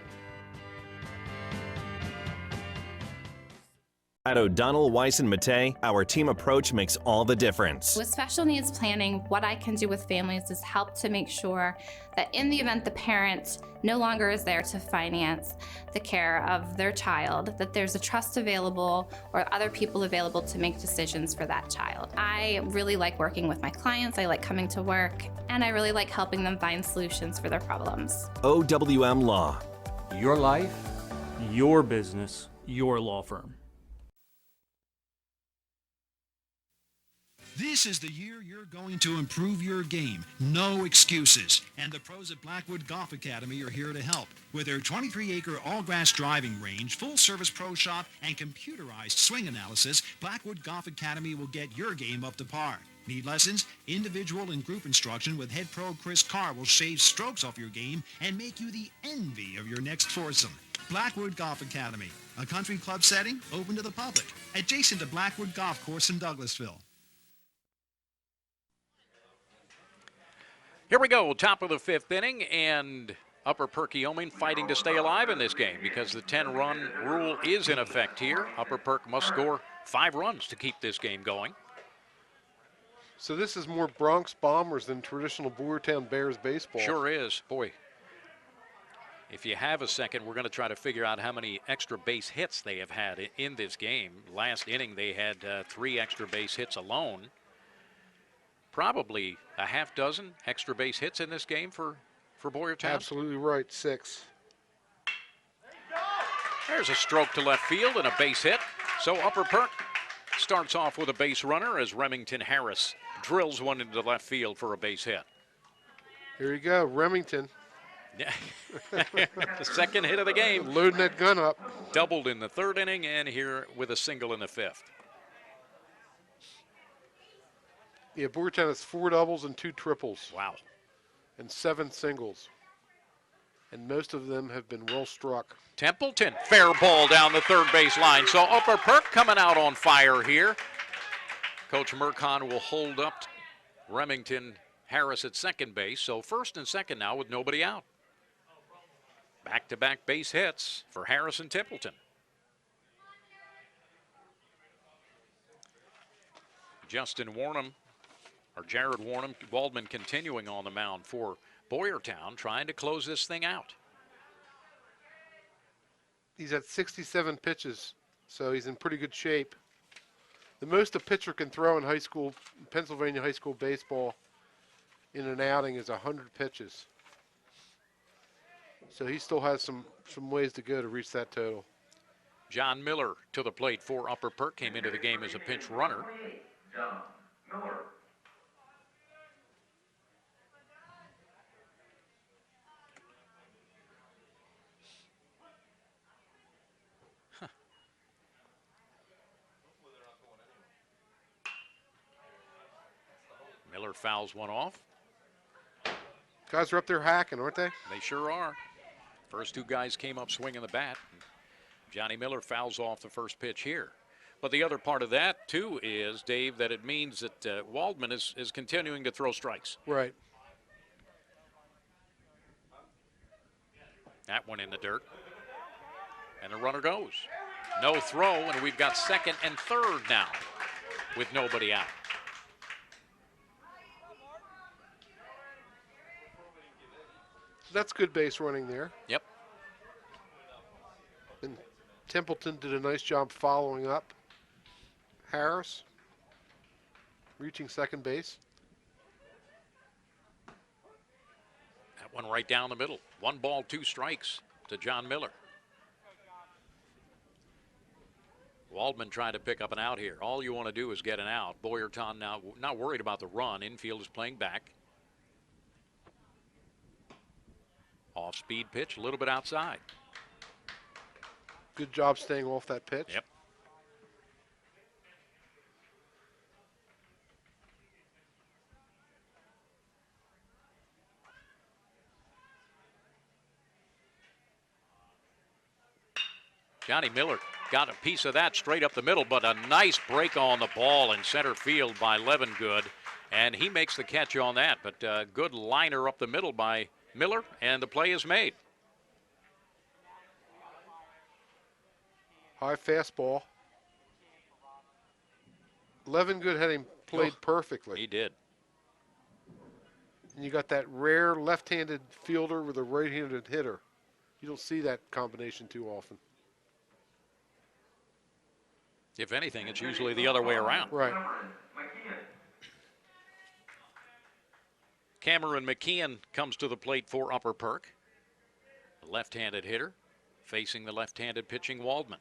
At O'Donnell, Weiss & Mattei, our team approach makes all the difference.
With special needs planning, what I can do with families is help to make sure that in the event the parent no longer is there to finance the care of their child, that there's a trust available or other people available to make decisions for that child. I really like working with my clients, I like coming to work, and I really like helping them find solutions for their problems.
OWM Law.
Your life, your business, your law firm.
This is the year you're going to improve your game. No excuses. And the pros at Blackwood Golf Academy are here to help. With their 23-acre all-grass driving range, full-service pro shop, and computerized swing analysis, Blackwood Golf Academy will get your game up to par. Need lessons? Individual and group instruction with head pro Chris Carr will shave strokes off your game and make you the envy of your next foursome. Blackwood Golf Academy, a country club setting open to the public, adjacent to Blackwood Golf Course in Douglasville.
Here we go, top of the 5th inning, and Upper Perkiomen fighting to stay alive in this game because the 10-run rule is in effect here. Upper Perk must score 5 runs to keep this game going.
So this is more Bronx Bombers than traditional Boyertown Bears baseball.
Sure is. Boy, if you have a second, we're going to try to figure out how many extra base hits they have had in this game. Last inning, they had 3 extra base hits alone. Probably a half dozen extra base hits in this game for Boyertown.
Absolutely right, 6.
There's a stroke to left field and a base hit. So Upper Perk starts off with a base runner as Remington Harris drills one into left field for a base hit.
Here you go, Remington.
The second hit of the game.
Loading that gun up.
Doubled in the 3rd inning and here with a single in the 5th.
Yeah, Boyertown has 4 doubles and 2 triples.
Wow.
And 7 singles. And most of them have been well struck.
Templeton, fair ball down the 3rd base line. So Upper Perk coming out on fire here. Coach Mercon will hold up Remington Harris at second base. So 1st and 2nd now with nobody out. Back-to-back base hits for Harris and Templeton. Justin Warnham, or Jared Warnham, Waldman continuing on the mound for Boyertown, trying to close this thing out.
He's at 67 pitches, so he's in pretty good shape. The most a pitcher can throw in high school, Pennsylvania high school baseball in an outing is 100 pitches. So he still has some ways to go to reach that total.
John Miller to the plate for Upper Perk, came into the game as a pinch runner.
John Miller.
Miller fouls one off.
Guys are up there hacking, aren't they?
They sure are. First 2 guys came up swinging the bat. Johnny Miller fouls off the first pitch here. But the other part of that, too, is, Dave, that it means that Waldman is continuing to throw strikes.
Right.
That one in the dirt. And the runner goes. No throw, and we've got 2nd and 3rd now with nobody out.
That's good base running there.
Yep.
And Templeton did a nice job following up. Harris reaching second base.
That one right down the middle. 1 ball, 2 strikes to John Miller. Waldman trying to pick up an out here. All you want to do is get an out. Boyertown now not worried about the run. Infield is playing back. Off-speed pitch, a little bit outside.
Good job staying off that pitch.
Yep. Johnny Miller got a piece of that straight up the middle, but a nice break on the ball in center field by Levengood, and he makes the catch on that. But good liner up the middle by Miller, and the play is made.
High fastball. Levengood had him played perfectly.
He did.
And you got that rare left-handed fielder with a right-handed hitter. You don't see that combination too often.
If anything, it's usually the other way around.
Right.
Cameron McKeon comes to the plate for Upper Perk. A left-handed hitter facing the left-handed pitching Waldman.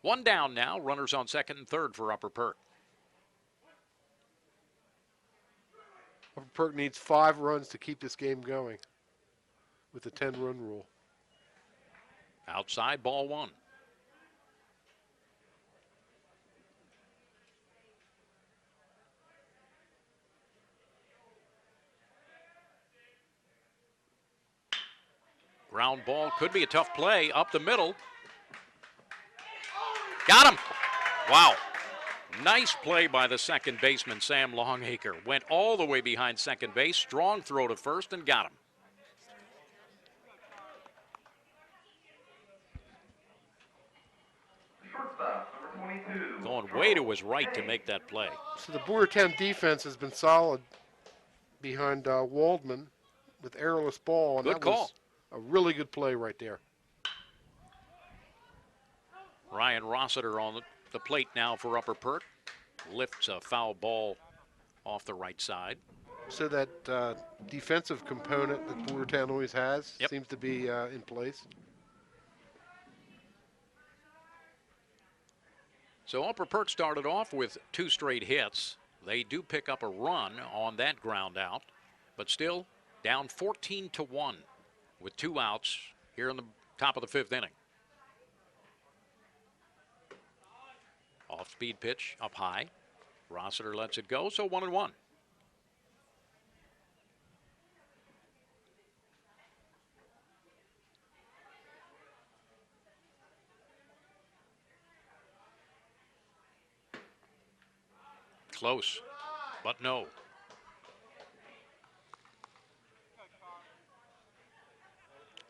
1 down now, runners on 2nd and 3rd for Upper Perk.
Upper Perk needs 5 runs to keep this game going with the 10-run rule.
Outside, ball 1. Ground ball could be a tough play up the middle. Got him. Wow. Nice play by the second baseman, Sam Longacre. Went all the way behind second base. Strong throw to first and got him. Going way to his right to make that play.
So the Boyertown defense has been solid behind Waldman with errorless ball. And
Good
that
call.
was a really good play right there.
Ryan Rossiter on the plate now for Upper Perk. Lifts a foul ball off the right side.
So that defensive component that Boyertown always has seems to be in place.
So Upper Perk started off with 2 straight hits. They do pick up a run on that ground out, but still down 14-1 with 2 outs here in the top of the 5th inning. Off-speed pitch up high. Rossiter lets it go, so 1-1. Close, but no.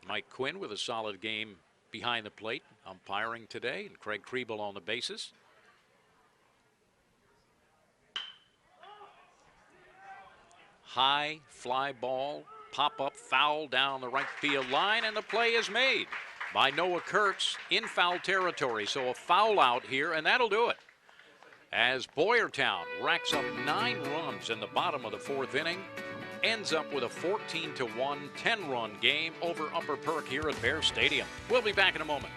Mike Quinn with a solid game behind the plate, umpiring today, and Craig Kriebel on the bases. High fly ball, pop-up foul down the right field line, and the play is made by Noah Kurtz in foul territory. So a foul out here, and that'll do it. As Boyertown racks up 9 runs in the bottom of the 4th inning, ends up with a 14-1, 10-run game over Upper Perk here at Bear Stadium. We'll be back in a moment.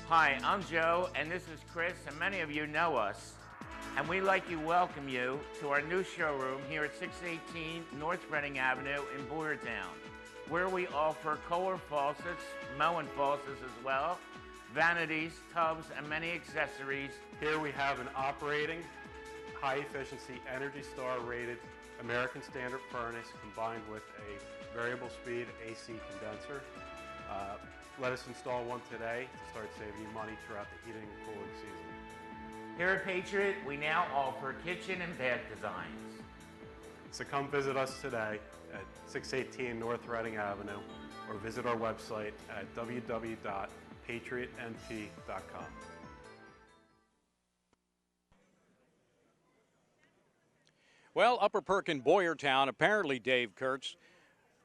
Hi, I'm Joe, and this is Chris, and many of you know us. And we'd like to welcome you to our new showroom here at 618 North Reading Avenue in Boyertown, where we offer Kohler faucets, Moen faucets as well, vanities, tubs, and many accessories.
Here we have an operating, high-efficiency, Energy Star rated American Standard furnace combined with a variable speed AC condenser. Let us install one today to start saving you money throughout the heating and cooling season.
Here at Patriot, we now offer kitchen and bath designs.
So come visit us today at 618 North Reading Avenue or visit our website at www.patriotnp.com.
Well, Upper Perk and Boyertown, apparently, Dave Kurtz,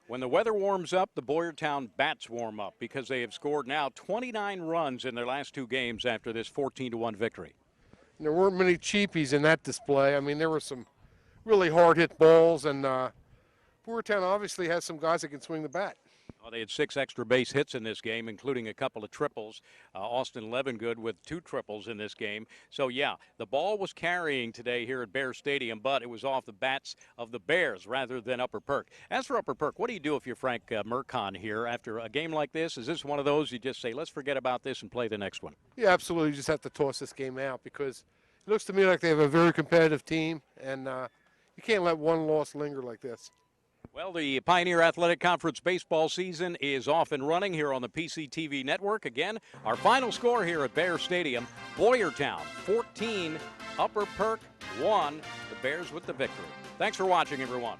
when the weather warms up, the Boyertown bats warm up because they have scored now 29 runs in their last 2 games after this 14-1 victory.
There weren't many cheapies in that display. I mean, there were some really hard-hit balls, and Boyertown obviously has some guys that can swing the bat.
Well, they had 6 extra base hits in this game, including a couple of triples. Austin Levengood with 2 triples in this game. So, yeah, the ball was carrying today here at Bear Stadium, but it was off the bats of the Bears rather than Upper Perk. As for Upper Perk, what do you do if you're Frank Mercon here after a game like this? Is this one of those you just say, let's forget about this and play the next one?
Yeah, absolutely. You just have to toss this game out because it looks to me like they have a very competitive team, and you can't let one loss linger like this.
Well, the Pioneer Athletic Conference baseball season is off and running here on the PCTV network. Again, our final score here at Bear Stadium, Boyertown 14, Upper Perk 1, the Bears with the victory. Thanks for watching, everyone.